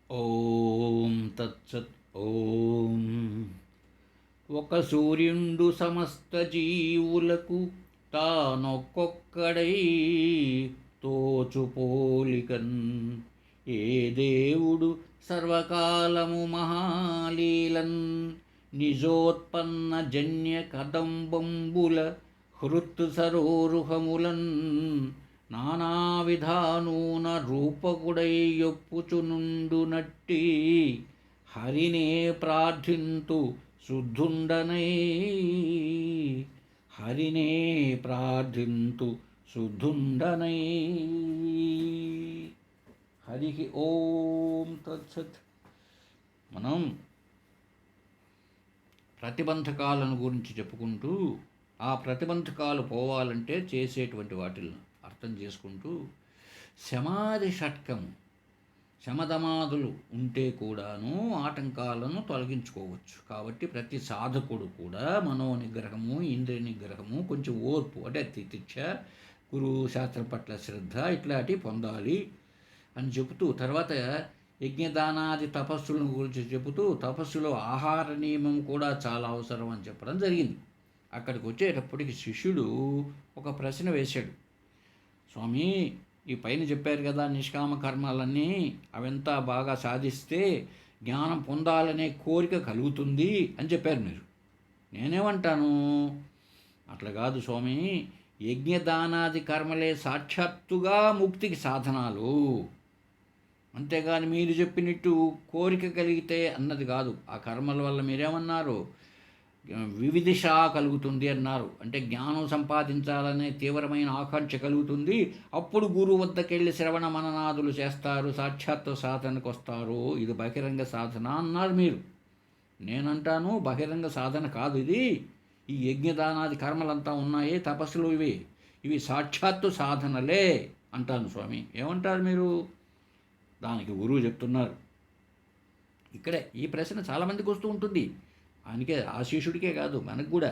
ఓం తత్సత్. ఓం. ఒక సూర్యుండు సమస్త జీవులకు తానొక్కొక్కడై తోచుపోలికన్, ఏ దేవుడు సర్వకాలము మహాలీలన్, నిజోత్పన్న జన్య కదంబంబుల హృత్ సరోరుహములన్, నానావిధానూన రూపకుడై యొప్పుచునుండునట్టి హరినే ప్రార్థింతు శుద్ధుండనై, హరినే ప్రార్థింతు శుద్ధుండనై. హరి ఓం తత్సత్. మనం ప్రతిబంధకాలను గురించి చెప్పుకుంటూ ఆ ప్రతిబంధకాలు పోవాలంటే చేసేటువంటి వాటిని అర్థం చేసుకుంటూ శమాది షట్కం శమధమాదులు ఉంటే కూడాను ఆటంకాలను తొలగించుకోవచ్చు. కాబట్టి ప్రతి సాధకుడు కూడా మనోనిగ్రహము, ఇంద్రియ నిగ్రహము, కొంచెం ఓర్పు అంటే తితిక్ష, గురువు శాస్త్రం పట్ల శ్రద్ధ ఇట్లాంటివి పొందాలి అని చెబుతూ తర్వాత యజ్ఞదానాది తపస్సులను గురించి చెబుతూ తపస్సులో ఆహార నియమం కూడా చాలా అవసరం అని చెప్పడం జరిగింది. అక్కడికి వచ్చేటప్పటికి శిష్యుడు ఒక ప్రశ్న వేశాడు. స్వామి, ఈ పైన చెప్పారు కదా నిష్కామ కర్మాలన్నీ, అవంతా బాగా సాధిస్తే జ్ఞానం పొందాలనే కోరిక కలుగుతుంది అని చెప్పారు మీరు. నేనేమంటాను, అట్లా కాదు స్వామి, యజ్ఞదానాది కర్మలే సాక్షాత్తుగా ముక్తికి సాధనాలు, అంతేగాని మీరు చెప్పినట్టు కోరిక కలిగితే అన్నది కాదు. ఆ కర్మల వల్ల మీరేమన్నారు, వివిధిష కలుగుతుంది అన్నారు. అంటే జ్ఞానం సంపాదించాలనే తీవ్రమైన ఆకాంక్ష కలుగుతుంది. అప్పుడు గురువు వద్దకు వెళ్ళి శ్రవణ మననాదులు చేస్తారు, సాక్షాత్ సాధనకు వస్తారు. ఇది బహిరంగ సాధన అన్నారు మీరు. నేనంటాను బహిరంగ సాధన కాదు ఇది. ఈ యజ్ఞదానాది కర్మలంతా ఉన్నాయే తపస్సులు, ఇవి సాక్షాత్తు సాధనలే అంటాను స్వామి. ఏమంటారు మీరు? దానికి గురువు చెప్తున్నారు. ఇక్కడే ఈ ప్రశ్న చాలామందికి వస్తూ ఉంటుంది. ఆయనకే, ఆ శిష్యుడికే కాదు మనకు కూడా.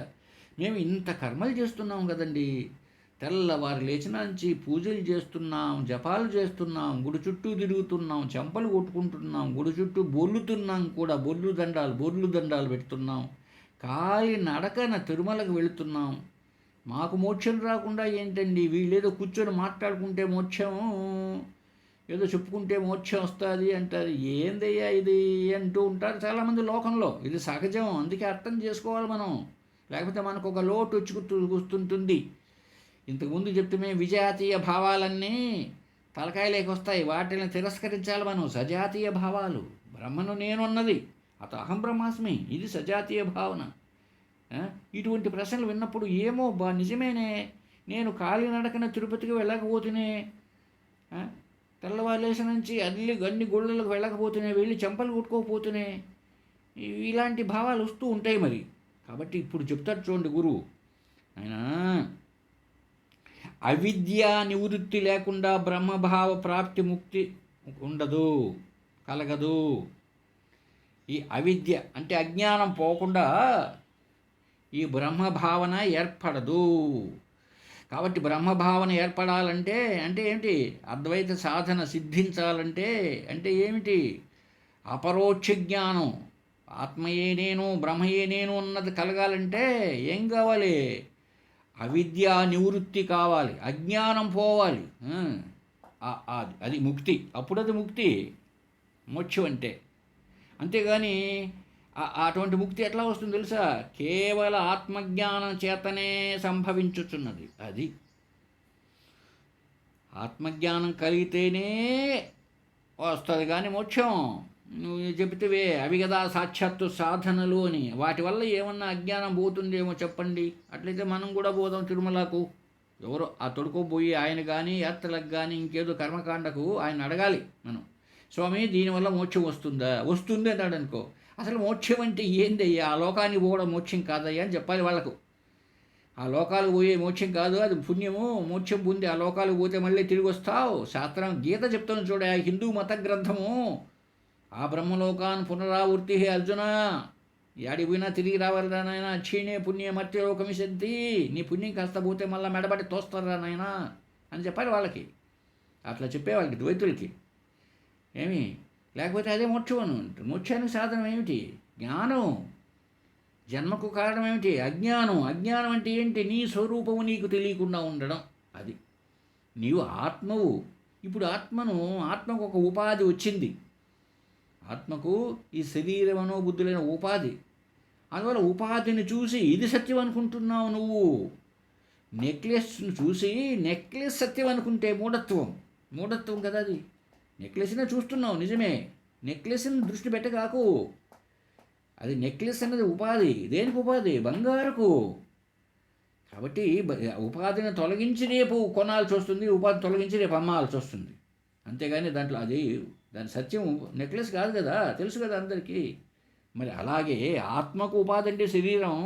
మేము ఇంత కర్మలు చేస్తున్నాం కదండి, తెల్లవారు లేచిన నుంచి పూజలు చేస్తున్నాం, జపాలు చేస్తున్నాం, గుడి చుట్టూ తిరుగుతున్నాం, చెంపలు కొట్టుకుంటున్నాం, గుడి చుట్టూ బొర్లుతున్నాం కూడా, బొర్లు దండాలు పెడుతున్నాం, కాలి నడకన తిరుమలకు వెళుతున్నాం. మాకు మోక్షం రాకుండా ఏంటండి, వీళ్ళేదో కూర్చొని మాట్లాడుకుంటే మోక్షం, ఏదో చెప్పుకుంటే మోక్షం వస్తుంది అంటారు. ఏందయ్యా ఇది అంటూ ఉంటారు చాలామంది లోకంలో. ఇది సహజం, అందుకే అర్థం చేసుకోవాలి మనం, లేకపోతే మనకు ఒక లోటు వస్తుంటుంది. ఇంతకుముందు చెప్తే విజాతీయ భావాలన్నీ తలకాయలేకి వస్తాయి, వాటిని తిరస్కరించాలి మనం. సజాతీయ భావాలు, బ్రహ్మను నేను అన్నది, అహం బ్రహ్మాస్మి, ఇది సజాతీయ భావన. ఇటువంటి ప్రశ్నలు విన్నప్పుడు ఏమో నిజమేనే, నేను కాలినడకన తిరుపతికి వెళ్ళకపోతేనే, తెల్లవారులేసి నుంచి అన్ని గుళ్ళలకు వెళ్ళకపోతేనే, వెళ్ళి చెంపలు కొట్టుకోకపోతేనే, ఇలాంటి భావాలు వస్తూ ఉంటాయి మరి. కాబట్టి ఇప్పుడు చెప్తాడు చూడండి గురువు. ఆయన అవిద్య నివృత్తి లేకుండా బ్రహ్మభావ ప్రాప్తి ముక్తి ఉండదు, కలగదు. ఈ అవిద్య అంటే అజ్ఞానం పోకుండా ఈ బ్రహ్మభావన ఏర్పడదు. కాబట్టి బ్రహ్మభావన ఏర్పడాలంటే అంటే ఏమిటి, అద్వైత సాధన సిద్ధించాలంటే అంటే ఏమిటి, అపరోక్ష జ్ఞానం, ఆత్మయే నేను, బ్రహ్మయే నేను అన్నది కలగాలంటే ఏం కావాలి, అవిద్య నివృత్తి కావాలి, అజ్ఞానం పోవాలి. అది ముక్తి. అప్పుడు అది ముక్తి, మోక్షం అంటే. అంతేగాని అటువంటి ముక్తి ఎట్లా వస్తుంది తెలుసా, కేవల ఆత్మజ్ఞానం చేతనే సంభవించుచున్నది. అది ఆత్మజ్ఞానం కలిగితేనే వస్తుంది కానీ మోక్షం. నువ్వు చెబితే అవి కదా సాక్షాత్తు సాధనలు అని, వాటి వల్ల ఏమన్నా అజ్ఞానం పోతుందేమో చెప్పండి. అట్లయితే మనం కూడా పోదాం తిరుమలకు. ఎవరో ఆ తొడుకోబోయి ఆయన కానీ యాత్రలకు కానీ ఇంకేదో కర్మకాండకు ఆయన అడగాలి మనం, స్వామి దీనివల్ల మోక్షం వస్తుందా? వస్తుంది అన్నాడు అనుకో, అసలు మోక్షం అంటే ఏందయ్యా, ఆ లోకానికి పోవడం మోక్షం కాదయ్యా అని చెప్పాలి వాళ్ళకు. ఆ లోకాలకు పోయే మోక్షం కాదు, అది పుణ్యము. మోక్షం పొంది ఆ లోకాలకు పోతే మళ్ళీ తిరిగి వస్తావు. శాస్త్రం గీత చెప్తాను చూడ, హిందూ మత గ్రంథము. ఆ బ్రహ్మలోకాన్ పునరావృత్తి హే అర్జున, యాడికి పోయినా తిరిగి రావాలిరా నాయన. క్షీణే పుణ్య మర్త్యలోకమిషంతి, నీ పుణ్యం కాస్త పోతే మళ్ళీ మెడబడి తోస్తారా నాయన అని చెప్పాలి వాళ్ళకి. అట్లా చెప్పేవాళ్ళకి ద్వైతులకి. ఏమి లేకపోతే అదే మోక్షం అని ఉంటుంది. మోక్షానికి సాధనం ఏమిటి? జ్ఞానం. జన్మకు కారణం ఏమిటి? అజ్ఞానం. అజ్ఞానం అంటే ఏంటి? నీ స్వరూపము నీకు తెలియకుండా ఉండడం. అది నీవు ఆత్మవు. ఇప్పుడు ఆత్మకు ఒక ఉపాధి వచ్చింది. ఆత్మకు ఈ శరీరం బుద్ధులైన ఉపాధి. అందువల్ల ఉపాధిని చూసి ఇది సత్యం అనుకుంటున్నావు నువ్వు. నెక్లెస్ను చూసి నెక్లెస్ సత్యం అనుకుంటే మూఢత్వం కదా అది. నెక్లెస్నే చూస్తున్నావు నిజమే, నెక్లెస్ని దృష్టి పెట్టగాకు. అది నెక్లెస్ అన్నది ఉపాధి. దేనికి ఉపాధి? బంగారకు. కాబట్టి ఉపాధిని తొలగించి రేపు కొనాల్సి వస్తుంది, ఉపాధి తొలగించి రేపు అమ్మాల్సి వస్తుంది. అంతేగాని దాంట్లో దాని సత్యం నెక్లెస్ కాదు కదా, తెలుసు కదా అందరికీ. మరి అలాగే ఆత్మకు ఉపాధి అంటే శరీరం.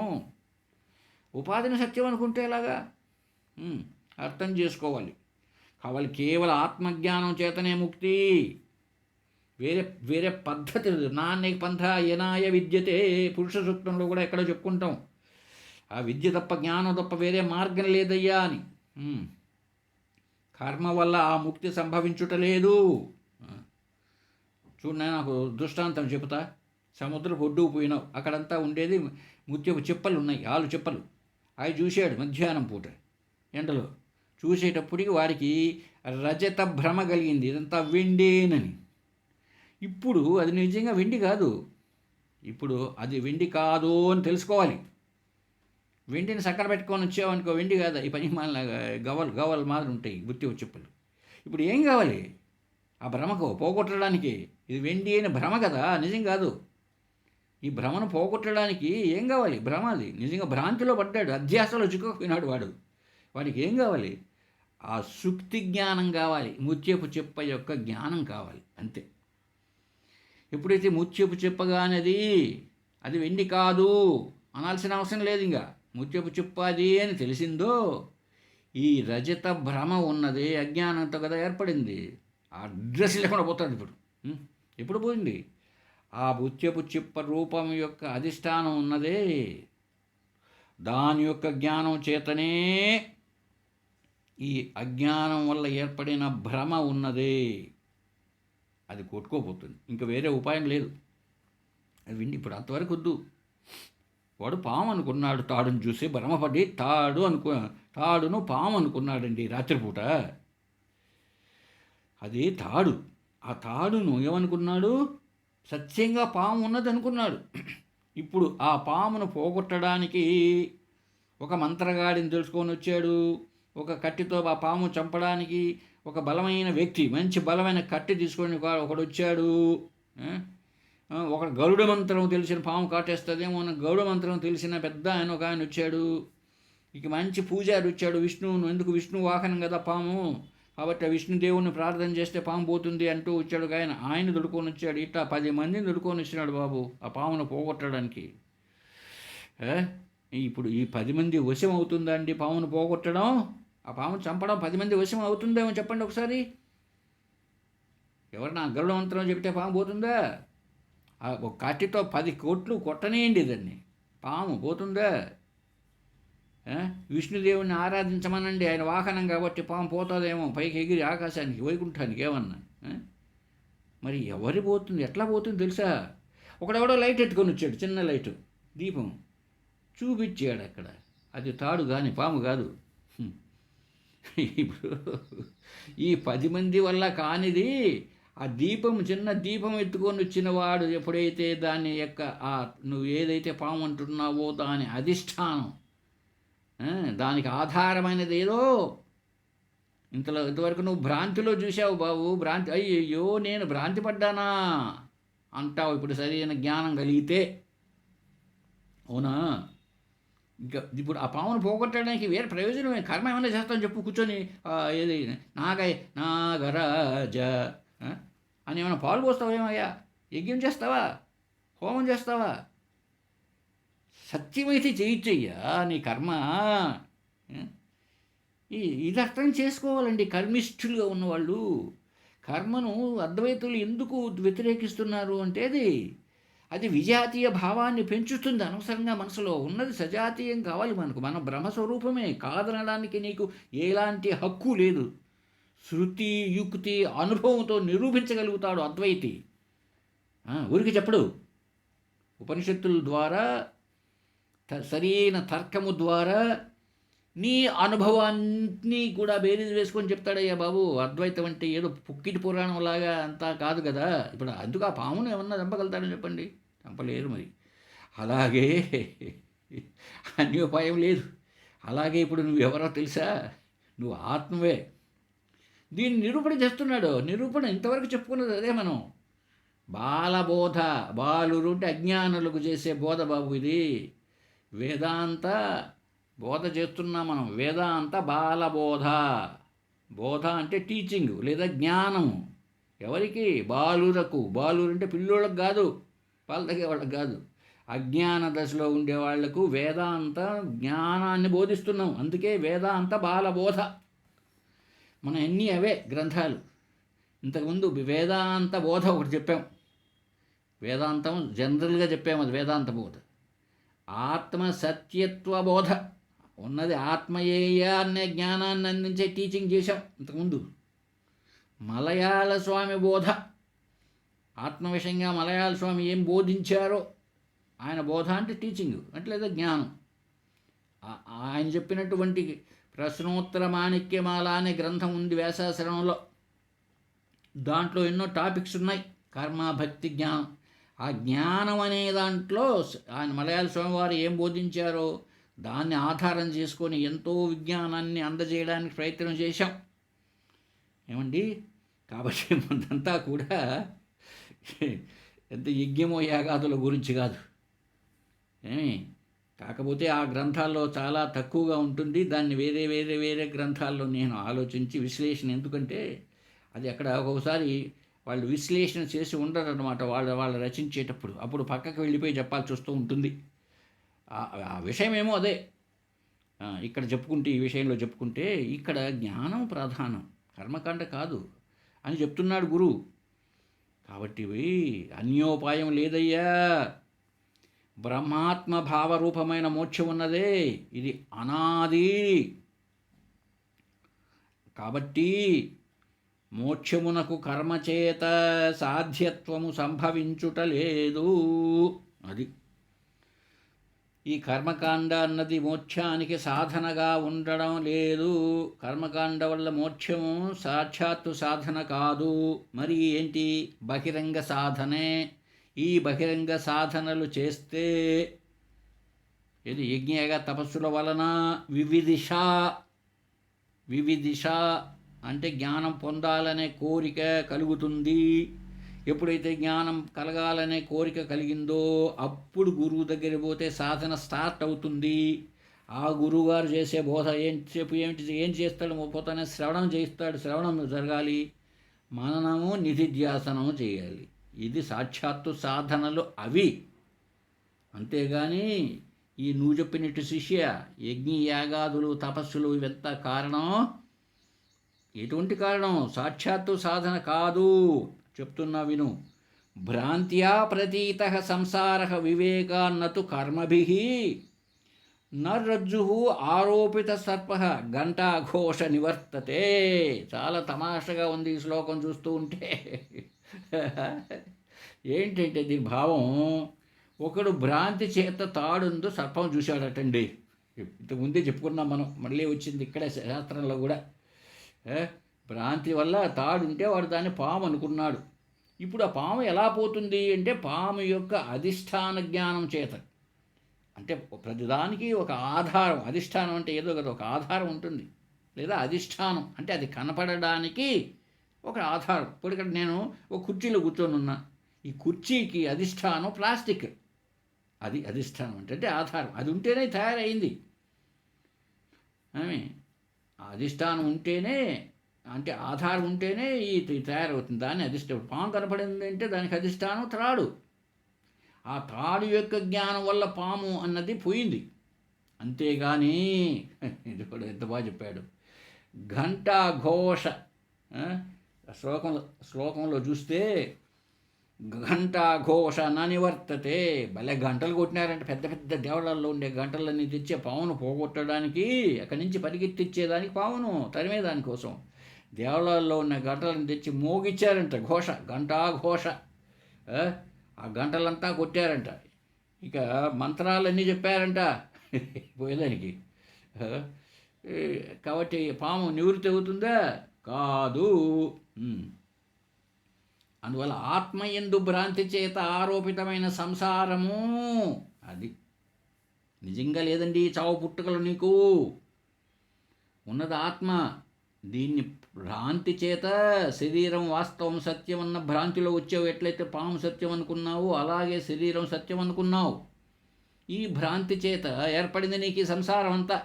ఉపాధిని సత్యం అనుకుంటే ఎలాగా? అర్థం చేసుకోవాలి. కావాలి కేవలం ఆత్మజ్ఞానం చేతనే ముక్తి. వేరే పద్ధతి నాన్య పంథ యనాయ విద్యతే. పురుష సూక్తంలో కూడా ఎక్కడో చెప్పుకుంటాం, ఆ విద్య తప్ప జ్ఞానం తప్ప వేరే మార్గం లేదయ్యా అని. కర్మ వల్ల ఆ ముక్తి సంభవించుటలేదు. చూడు, నాకు దృష్టాంతం చెబుతా. సముద్రపు ఒడ్డుకు పోయినావు, అక్కడంతా ఉండేది ముత్యపు చిప్పలు ఉన్నాయి, ఆలు చిప్పలు. అవి చూశాడు మధ్యాహ్నం పూట ఎండలో. చూసేటప్పటికి వాడికి రజత భ్రమ కలిగింది, ఇదంతా వెండేనని. ఇప్పుడు అది నిజంగా వెండి కాదు. ఇప్పుడు అది వెండి కాదు అని తెలుసుకోవాలి. వెండిని సక్కర పెట్టుకొని వచ్చావనుకో, వెండి కాదా. ఈ పని మాలాగా గవలు మాదిరి ఉంటాయి గుత్తి చిప్పలు. ఇప్పుడు ఏం కావాలి? ఆ భ్రమకు పోగొట్టడానికి. ఇది వెండి అయిన భ్రమ కదా, నిజం కాదు. ఈ భ్రమను పోగొట్టడానికి ఏం కావాలి? భ్రమ అది. నిజంగా భ్రాంతిలో పడ్డాడు, అధ్యాసలో చిక్కుకుపోయినాడు వాడికి ఏం కావాలి? ఆ సుక్తి జ్ఞానం కావాలి, ముత్యపు చిప్ప యొక్క జ్ఞానం కావాలి, అంతే. ఎప్పుడైతే ముత్యపు చిప్పగానది అది వెండి కాదు అనాల్సిన అవసరం లేదు. ఇంకా ముత్యపు చిప్ప అది అని తెలిసిందో, ఈ రజత భ్రమ ఉన్నది అజ్ఞానంతో కదా ఏర్పడింది. ఆ అడ్రస్ లేకుండా పోతుంది. ఎప్పుడు పోయింది? ఆ ముత్యపు చిప్ప రూపం యొక్క అధిష్టానం ఉన్నదే, దాని యొక్క జ్ఞానం చేతనే ఈ అజ్ఞానం వల్ల ఏర్పడిన భ్రమ ఉన్నదే, అది కొట్టుకోపోతుంది. ఇంకా వేరే ఉపాయం లేదు. అది విండి. ఇప్పుడు అంతవరకు వద్దు. వాడు పాము అనుకున్నాడు, తాడును చూసి భ్రమపడి తాడును పాము అనుకున్నాడండి రాత్రిపూట. అది తాడు. ఆ తాడును ఏమనుకున్నాడు? సత్యంగా పాము ఉన్నది అనుకున్నాడు. ఇప్పుడు ఆ పామును పోగొట్టడానికి ఒక మంత్రగాడిని తెలుసుకొని వచ్చాడు. ఒక కట్టితో ఆ పాము చంపడానికి ఒక బలమైన వ్యక్తి, మంచి బలమైన కట్టి తీసుకొని ఒకడు వచ్చాడు. ఒకడు గరుడ మంత్రం తెలిసిన, పాము కాటేస్తుందేమో అని గరుడ మంత్రం తెలిసిన పెద్ద ఆయన ఒక ఆయన వచ్చాడు. ఇక మంచి పూజారి వచ్చాడు. విష్ణువును, ఎందుకు విష్ణు వాహనం కదా పాము, కాబట్టి ఆ విష్ణుదేవుని ప్రార్థన చేస్తే పాము పోతుంది అంటూ వచ్చాడు. ఆయన దొడుకొని వచ్చాడు. ఇట్లా 10 మందిని దొడుకొని వచ్చినాడు బాబు ఆ పామును పోగొట్టడానికి. ఇప్పుడు ఈ 10 మంది వశం అవుతుందా అండి పామును పోగొట్టడం? ఆ పామును చంపడం 10 మంది వశం అవుతుందేమో చెప్పండి ఒకసారి. ఎవరు నా గరుడ మంత్రం చెబితే పాము పోతుందా? ఒక కట్టితో 10 కోట్లు కొట్టనేయండి దాన్ని, పాము పోతుందా? విష్ణుదేవుని ఆరాధించమనండి, ఆయన వాహనం కాబట్టి పాము పోతుందేమో పైకి ఎగిరి ఆకాశానికి, వైకుంఠానికి ఏమన్నా. మరి ఎవరి పోతుంది, ఎట్లా పోతుంది తెలుసా? ఒకడెవడో లైట్ ఎత్తుకొని వచ్చాడు, చిన్న లైటు దీపం చూపించాడు అక్కడ. అది తాడు కానీ పాము కాదు. ఇప్పుడు ఈ 10 మంది వల్ల కానిది ఆ దీపం, చిన్న దీపం ఎత్తుకొని వచ్చిన వాడు ఎప్పుడైతే దాని యొక్క నువ్వు ఏదైతే పాము అంటున్నావో దాని అధిష్టానం, దానికి ఆధారమైనది ఏదో ఇంతవరకు నువ్వు భ్రాంతిలో చూసావు బాబు. అయ్యో నేను భ్రాంతి పడ్డానా అంటావు. ఇప్పుడు సరైన జ్ఞానం కలిగితే, అవునా? ఇంకా ఇప్పుడు ఆ పామును పోగొట్టడానికి వేరే ప్రయోజనమే. కర్మ ఏమైనా చేస్తామని చెప్పు కూర్చొని, ఏది నాగరాజ అని ఏమైనా పాలు పోస్తావేమయ్యా? యజ్ఞం చేస్తావా? హోమం చేస్తావా? సత్యమైతే చేయించయ్యా నీ కర్మ. ఇది అర్థం చేసుకోవాలండి కర్మిష్ఠులుగా ఉన్నవాళ్ళు. కర్మను అద్వైతులు ఎందుకు వ్యతిరేకిస్తున్నారు అంటే అది విజాతీయ భావాన్ని పెంచుతుంది. అనవసరంగా మనసులో ఉన్నది సజాతీయం కావాలి మనకు. మన బ్రహ్మస్వరూపమే కాదనడానికి నీకు ఎలాంటి హక్కు లేదు. శృతి యుక్తి అనుభవంతో నిరూపించగలుగుతాడు అద్వైతి. ఊరికి చెప్పడు. ఉపనిషత్తుల ద్వారా సరైన తర్కము ద్వారా నీ అనుభవాన్ని కూడా బేరీజ్ వేసుకొని చెప్తాడయ్యా బాబు. అద్వైతం అంటే ఏదో పుక్కిటి పురాణంలాగా అంతా కాదు కదా. ఇప్పుడు అందుకు ఆ పామును ఏమన్నా చంపగలుగుతాడని చెప్పండి? చంపలేరు మరి. అలాగే అన్యోపాయం లేదు. అలాగే ఇప్పుడు నువ్వెవరో తెలుసా? నువ్వు ఆత్మవే. దీన్ని నిరూపణ చేస్తున్నాడు. నిరూపణ ఇంతవరకు చెప్పుకున్నది అదే మనం. బాలబోధ. బాలురు అంటే అజ్ఞానులకు చేసే బోధ బాబు ఇది. వేదాంత బోధ చేస్తున్నాం మనం. వేదాంత బాలబోధ. బోధ అంటే టీచింగ్ లేదా జ్ఞానము. ఎవరికి? బాలురకు. బాలురు అంటే పిల్లోళ్ళకు కాదు, పాలు తాగే వాళ్ళకి కాదు. అజ్ఞాన దశలో ఉండే వాళ్లకు వేదాంత జ్ఞానాన్ని బోధిస్తున్నాం. అందుకే వేదాంత బాలబోధ. మనం అన్నీ అవే గ్రంథాలు. ఇంతకుముందు వేదాంత బోధ ఒకటి చెప్పాం. వేదాంతం జనరల్గా చెప్పాము, అది వేదాంత బోధ. ఆత్మ సత్యత్వ బోధ ఉన్నది. ఆత్మయేయ అనే జ్ఞానాన్ని అందించే టీచింగ్ చేశాం ఇంతకుముందు. మలయాళ స్వామి బోధ. ఆత్మ విషయంగా మలయాళ స్వామి ఏం బోధించారో, ఆయన బోధ అంటే టీచింగ్ అంటే లేదా జ్ఞానం. ఆయన చెప్పినటువంటి ప్రశ్నోత్తర మాణిక్యమాల అనే గ్రంథం ఉంది వ్యాసాశ్రమంలో. దాంట్లో ఎన్నో టాపిక్స్ ఉన్నాయి. కర్మ, భక్తి, జ్ఞానం. ఆ జ్ఞానం అనే దాంట్లో ఆయన మలయాళ స్వామివారు ఏం బోధించారో దాన్ని ఆధారం చేసుకొని ఎంతో విజ్ఞానాన్ని అందజేయడానికి ప్రయత్నం చేశాం. ఏమండి? కాబట్టి మనదంతా కూడా ఎంత యజ్ఞమో యాగాదుల గురించి కాదు. కాకపోతే ఆ గ్రంథాల్లో చాలా తక్కువగా ఉంటుంది. దాన్ని వేరే వేరే వేరే గ్రంథాల్లో నేను ఆలోచించి విశ్లేషణ, ఎందుకంటే అది అక్కడ ఒక్కొక్కసారి వాళ్ళు విశ్లేషణ చేసి ఉండరన్నమాట వాళ్ళు రచించేటప్పుడు. అప్పుడు పక్కకు వెళ్ళిపోయి చెప్పాల్సి వస్తూ ఉంటుంది. ఆ విషయమేమో అదే. ఇక్కడ చెప్పుకుంటే, ఈ విషయంలో చెప్పుకుంటే ఇక్కడ జ్ఞానం ప్రధానం, కర్మకాండ కాదు అని చెప్తున్నాడు గురువు. కాబట్టి అన్యోపాయం లేదయ్యా. బ్రహ్మాత్మ భావరూపమైన మోక్షం ఉన్నదే, ఇది అనాది. కాబట్టి మోక్షమునకు కర్మచేత సాధ్యత్వము సంభవించుట లేదు. అది ఈ కర్మకాండ అన్నది మోక్షానికి సాధనగా ఉండడం లేదు. కర్మకాండ వల్ల మోక్షము సాక్షాత్తు సాధన కాదు. మరి ఏంటి? బహిరంగ సాధనే. ఈ బహిరంగ సాధనలు చేస్తే ఇది యజ్ఞగా తపస్సుల వలన వివిధిష అంటే జ్ఞానం పొందాలనే కోరిక కలుగుతుంది. ఎప్పుడైతే జ్ఞానం కలగాలనే కోరిక కలిగిందో అప్పుడు గురువు దగ్గర పోతే సాధన స్టార్ట్ అవుతుంది. ఆ గురువుగారు చేసే బోధ ఏం చేస్తాడు? పోతానే శ్రవణం చేయిస్తాడు. శ్రవణం జరగాలి, మననము నిధిధ్యాసనము చేయాలి. ఇది సాక్షాత్తు సాధనలు అవి. అంతేగాని ఈ నువ్వు చెప్పినట్టు శిష్య యజ్ఞ యాగాదులు తపస్సులు ఇవంతా కారణం. ఎటువంటి కారణం? సాక్షాత్తు సాధన కాదు. చెప్తున్నా విను. భ్రాంత్యా ప్రతీత సంసార వివేకాన్నతు కర్మభి న రజ్జు ఆరోపిత సర్ప ఘంటాఘోష నివర్తతే. చాలా తమాషగా ఉంది ఈ శ్లోకం చూస్తూ ఉంటే. ఏంటంటే దీని భావం, ఒకడు భ్రాంతి చేత తాడుందో సర్పం చూశాడటండి. ఇంతకుముందే చెప్పుకున్నాం మనం, మళ్ళీ వచ్చింది ఇక్కడే శాస్త్రంలో కూడా. భ్రాంతి వల్ల తాడుంటే వాడు దాన్ని పాము అనుకున్నాడు. ఇప్పుడు ఆ పాము ఎలా పోతుంది అంటే పాము యొక్క అధిష్టాన జ్ఞానం చేత. అంటే ప్రతిదానికి ఒక ఆధారం, అధిష్టానం అంటే ఏదో కదా ఒక ఆధారం ఉంటుంది, లేదా అధిష్టానం అంటే అది కనపడడానికి ఒక ఆధారం. ఇప్పుడు ఇక్కడ నేను ఒక కుర్చీలో కూర్చొని ఉన్నా, ఈ కుర్చీకి అధిష్టానం ప్లాస్టిక్. అది అధిష్టానం అంటే ఆధారం. అది ఉంటేనే తయారైంది. అధిష్టానం ఉంటేనే, అంటే ఆధారం ఉంటేనే ఈ తయారవుతుంది. దాన్ని అధిష్టానం. పాము కనపడింది అంటే దానికి అధిష్టానం త్రాడు. ఆ తాడు యొక్క జ్ఞానం వల్ల పాము అన్నది పోయింది. అంతేగాని ఇది కూడా ఎంత బాగా చెప్పాడు. ఘంటాఘోష శ్లోకంలో చూస్తే ఘంటాఘోష నివర్తతే. భలే గంటలు కొట్టినారంటే పెద్ద పెద్ద దేవాలయాల్లో ఉండే గంటలన్నీ తెచ్చే పావును పోగొట్టడానికి, అక్కడి నుంచి పరిగెత్తిచ్చేదానికి, పావును తరిమేదానికోసం దేవాలయాల్లో ఉన్న గంటలను తెచ్చి మోగిచ్చారంట. ఘోష, ఘంటాఘోష. ఆ గంటలంతా కొట్టారంట. ఇక మంత్రాలన్నీ చెప్పారంట పోయేదానికి. ఆ, కాబట్టి పాము నివృత్తి అవుతుందా? కాదు. ఉమ్. అందువల్ల ఆత్మయందు భ్రాంతి చేత ఆరోపితమైన సంసారము అది నిజంగా లేదండి. చావు పుట్టుకలు నీకు ఉన్నది ఆత్మ. దీన్ని భ్రాంతి చేత శరీరం వాస్తవం సత్యం అన్న భ్రాంతిలో వచ్చావు. ఎట్లయితే పాము సత్యం అనుకున్నావు అలాగే శరీరం సత్యం అనుకున్నావు. ఈ భ్రాంతి చేత ఏర్పడింది నీకు ఈ సంసారం అంతా,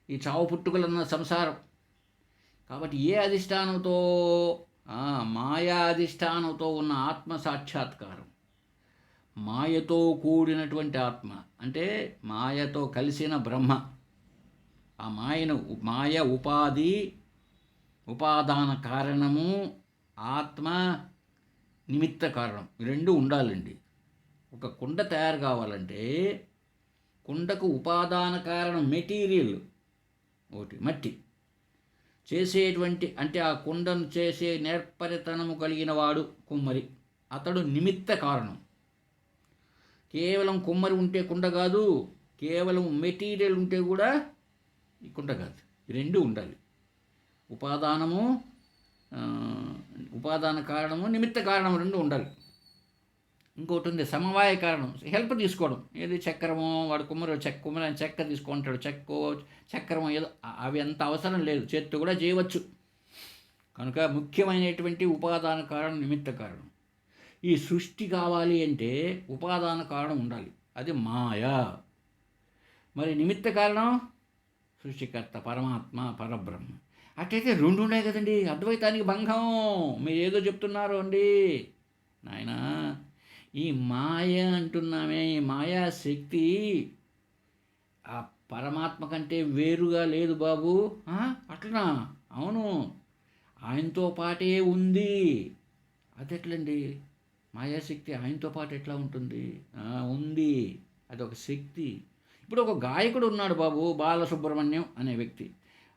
ఈ చావు పుట్టుకలన్న సంసారం. కాబట్టి ఏ అధిష్టానంతో? మాయా అధిష్టానంతో ఉన్న ఆత్మ సాక్షాత్కారం, మాయతో కూడినటువంటి ఆత్మ అంటే మాయతో కలిసిన బ్రహ్మ. ఆ మాయను మాయ ఉపాదాన కారణము, ఆత్మ నిమిత్త కారణం, రెండు ఉండాలండి. ఒక కుండ తయారు కావాలంటే కుండకు ఉపాదాన కారణం మెటీరియల్ ఒకటి మట్టి, చేసేటువంటి అంటే ఆ కుండను చేసే నేర్పరితనము కలిగిన వాడు కుమ్మరి, అతడు నిమిత్త కారణం. కేవలం కుమ్మరి ఉంటే కుండ కాదు, కేవలం మెటీరియల్ ఉంటే కూడా ఈ కుండ కాదు. రెండు ఉండాలి. ఉపాదాన కారణము, నిమిత్త కారణం రెండు ఉండాలి. ఇంకోటి ఉంది సమవాయ కారణం, హెల్ప్ తీసుకోవడం. ఏది చక్రమో, వాడు కుమ్మరి చెక్క తీసుకుంటాడు, చక్రమో ఏదో, అవి అంత అవసరం లేదు, చేత్తో కూడా చేయవచ్చు. కనుక ముఖ్యమైనటువంటి ఉపాదాన కారణం, నిమిత్త కారణం. ఈ సృష్టి కావాలి అంటే ఉపాదాన కారణం ఉండాలి, అది మాయ. మరి నిమిత్త కారణం సృష్టికర్త పరమాత్మ పరబ్రహ్మ. అట్టయితే రెండు ఉన్నాయి కదండి, అద్వైతానికి భంగం. మీరు ఏదో చెప్తున్నారు అండి నాయనా. ఈ మాయ అంటున్నామే, ఈ మాయాశక్తి ఆ పరమాత్మ కంటే వేరుగా లేదు బాబు. అట్లనా? అవును, ఆయనతో పాటే ఉంది. అది ఎట్లండి? మాయాశక్తి ఆయనతో పాటు ఎట్లా ఉంటుంది? ఉంది, అదొక శక్తి. ఇప్పుడు ఒక గాయకుడు ఉన్నాడు బాబు, బాలసుబ్రహ్మణ్యం అనే వ్యక్తి.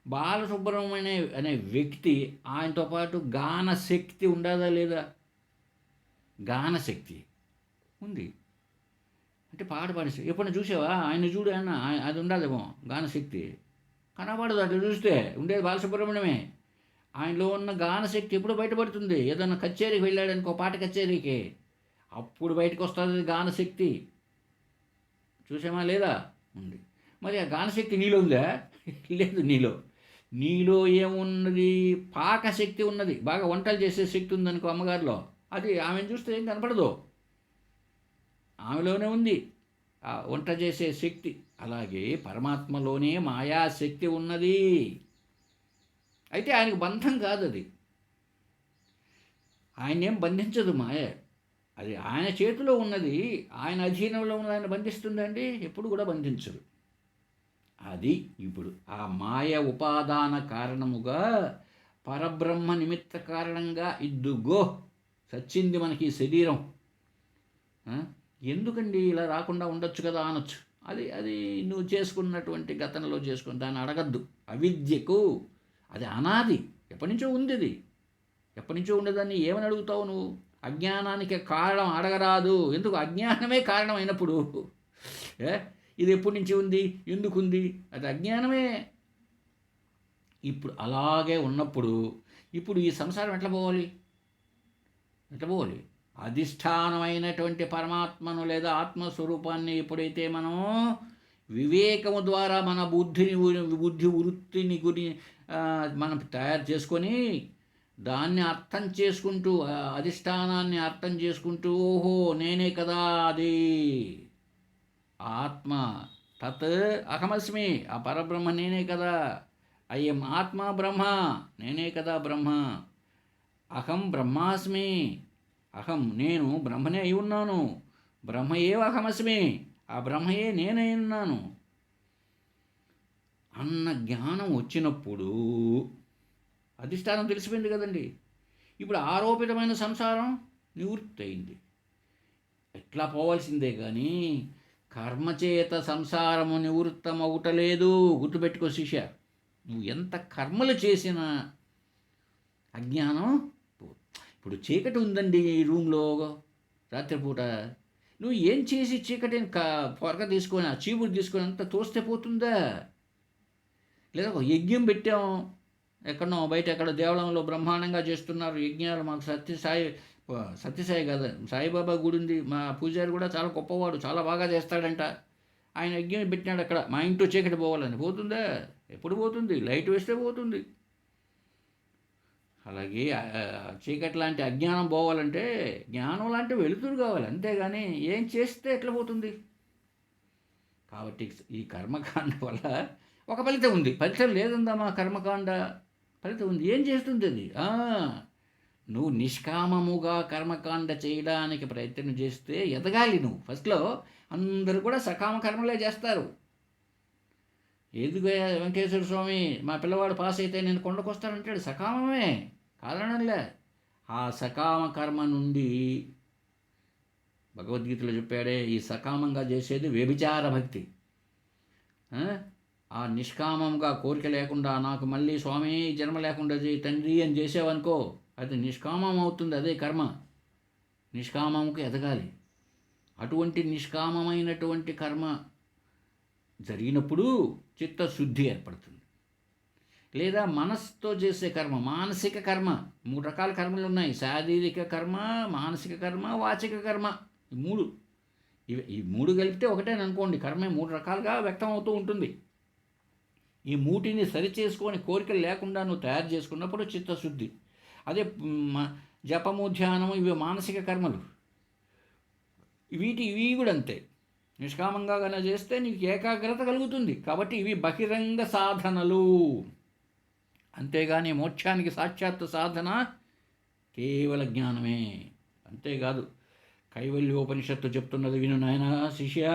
బాలసుబ్రహ్మణ్యం అనే వ్యక్తి ఆయనతో పాటు గానశక్తి ఉండదా లేదా? గానశక్తి ఉంది. అంటే పాట పాడిస్తే ఎప్పుడైనా చూసావా? ఆయన చూడు అన్న, అది ఉండదేమో గానశక్తి, కనబడదు. అట్లా చూస్తే ఉండేది బాలసుబ్రహ్మణ్యమే. ఆయనలో ఉన్న గానశక్తి ఎప్పుడు బయటపడుతుంది? ఏదన్నా కచేరీకి వెళ్ళాడనుకో, పాట కచేరీకి, అప్పుడు బయటకు వస్తుంది గానశక్తి. చూసామా లేదా? ఉంది. మరి ఆ గానశక్తి నీలో ఉందా? లేదు. నీలో ఏమున్నది? పాకశక్తి ఉన్నది. బాగా వంటలు చేసే శక్తి ఉందనుకో అమ్మగారిలో, అది ఆమెను చూస్తే ఏం కనపడదు, ఆమెలోనే ఉంది ఆ వంట చేసే శక్తి. అలాగే పరమాత్మలోనే మాయాశక్తి ఉన్నది. అయితే ఆయనకు బంధం కాదు, అది ఆయన ఏం బంధించదు మాయ. అది ఆయన చేతిలో ఉన్నది, ఆయన అధీనంలో ఉన్నది. ఆయన బంధిస్తుందండి? ఎప్పుడు కూడా బంధించదు. అది ఇప్పుడు ఆ మాయ ఉపాదాన కారణముగా పరబ్రహ్మ నిమిత్త కారణంగా ఇద్దుగో సచ్చింది మనకి శరీరం. ఎందుకండి ఇలా రాకుండా ఉండొచ్చు కదా అనొచ్చు. అది నువ్వు చేసుకున్నటువంటి గతంలో చేసుకుని దాన్ని అడగద్దు. అవిద్యకు అది అనాది, ఎప్పటి నుంచో ఉంది. అది ఎప్పటి నుంచో ఉండేదాన్ని ఏమని అడుగుతావు నువ్వు? అజ్ఞానానికి కారణం అడగరాదు. ఎందుకు? అజ్ఞానమే కారణం అయినప్పుడు ఇది ఎప్పటి నుంచి ఉంది, ఎందుకుంది? అది అజ్ఞానమే. ఇప్పుడు అలాగే ఉన్నప్పుడు ఇప్పుడు ఈ సంసారం ఎట్లా పోవాలి? అధిష్టానమైనటువంటి పరమాత్మను లేదా ఆత్మస్వరూపాన్ని ఎప్పుడైతే మనం వివేకము ద్వారా మన బుద్ధి వృత్తిని మనం తయారు చేసుకొని దాన్ని అర్థం చేసుకుంటూ, అధిష్టానాన్ని అర్థం చేసుకుంటూ, ఓహో నేనే కదా అది ఆత్మ, తత్ అహమస్మి, ఆ పరబ్రహ్మ నేనే కదా, అయం ఆత్మ బ్రహ్మ, నేనే కదా బ్రహ్మ, అహం బ్రహ్మాస్మి, అహం నేను బ్రహ్మనే అయి ఉన్నాను, బ్రహ్మయే అహమస్మి, ఆ బ్రహ్మయే నేనై ఉన్నాను అన్న జ్ఞానం వచ్చినప్పుడు అధిష్టానం తెలిసిపోయింది కదండి. ఇప్పుడు ఆరోపితమైన సంసారం నివృత్తి అయింది. ఎట్లా పోవాల్సిందే కానీ కర్మచేత సంసారము నివృత్తమవుటలేదు. గుర్తుపెట్టుకో శిష్య, నువ్వు ఎంత కర్మలు చేసినా అజ్ఞానం. ఇప్పుడు చీకటి ఉందండి ఈ రూమ్లో, రాత్రిపూట నువ్వు ఏం చేసి చీకటిని పొరక తీసుకొని ఆ చీపురు తీసుకొని అంతా తోస్తే పోతుందా? లేదా ఒక యజ్ఞం పెట్టాం ఎక్కడో బయట ఎక్కడ దేవాలయంలో బ్రహ్మాండంగా చేస్తున్నారు యజ్ఞాలు. మాకు సత్యసాయి కదా, సాయిబాబా గుడి ఉంది, మా పూజారి కూడా చాలా గొప్పవాడు, చాలా బాగా చేస్తాడంట. ఆయన యజ్ఞం పెట్టినాడు అక్కడ, మా ఇంట్లో చీకటి పోవాలని. పోతుందా? ఎప్పుడు పోతుంది? లైట్ వేస్తే పోతుంది. అలాగే చీకటి లాంటి అజ్ఞానం పోవాలంటే జ్ఞానం లాంటి వెలుతురు కావాలి, అంతేగాని ఏం చేస్తే ఎట్లా పోతుంది? కాబట్టి ఈ కర్మకాండ వల్ల ఒక ఫలితం ఉంది. ఫలితం లేదందమ్మా, కర్మకాండ ఫలితం ఉంది. ఏం చేస్తుంది అది? నువ్వు నిష్కామముగా కర్మకాండ చేయడానికి ప్రయత్నం చేస్తే ఎదగాలి నువ్వు. ఫస్ట్లో అందరూ కూడా సకామ కర్మలే చేస్తారు. ఎందుకు వెంకటేశ్వర స్వామి మా పిల్లవాడు పాస్ అయితే నేను కొండకు వస్తానంటాడు, సకామమే, కారణంలే. ఆ సకామ కర్మ నుండి భగవద్గీతలో చెప్పాడే, ఈ సకామంగా చేసేది వ్యభిచార భక్తి. ఆ నిష్కామంగా కోరిక లేకుండా నాకు మళ్ళీ స్వామి జన్మ లేకుండా చేయి తండ్రి అని చేసావనుకో, అది నిష్కామం అవుతుంది, అదే కర్మ. నిష్కామంకు ఎదగాలి. అటువంటి నిష్కామమైనటువంటి కర్మ జరిగినప్పుడు చిత్తశుద్ధి ఏర్పడుతుంది. లేదా మనస్సుతో చేసే కర్మ, మానసిక కర్మ. 3 రకాల కర్మలు ఉన్నాయి: శారీరక కర్మ, మానసిక కర్మ, వాచిక కర్మ. ఈ మూడు కలిపితే ఒకటేననుకోండి. కర్మే 3 రకాలుగా వ్యక్తం అవుతూ ఉంటుంది. ఈ మూటిని సరిచేసుకొని కోరికలు లేకుండా నువ్వు తయారు చేసుకున్నప్పుడు చిత్తశుద్ధి. అదే జపము, ధ్యానము ఇవి మానసిక కర్మలు. ఇవి కూడా అంతే. నిష్కామంగా కన్నా చేస్తే నీకు ఏకాగ్రత కలుగుతుంది. కాబట్టి ఇవి బహిరంగ సాధనలు. అంతేగాని మోక్షానికి సాక్షాత్ సాధన కేవల జ్ఞానమే. అంతేకాదు, కైవల్యోపనిషత్తు చెప్తున్నది విను నాయనా శిష్య.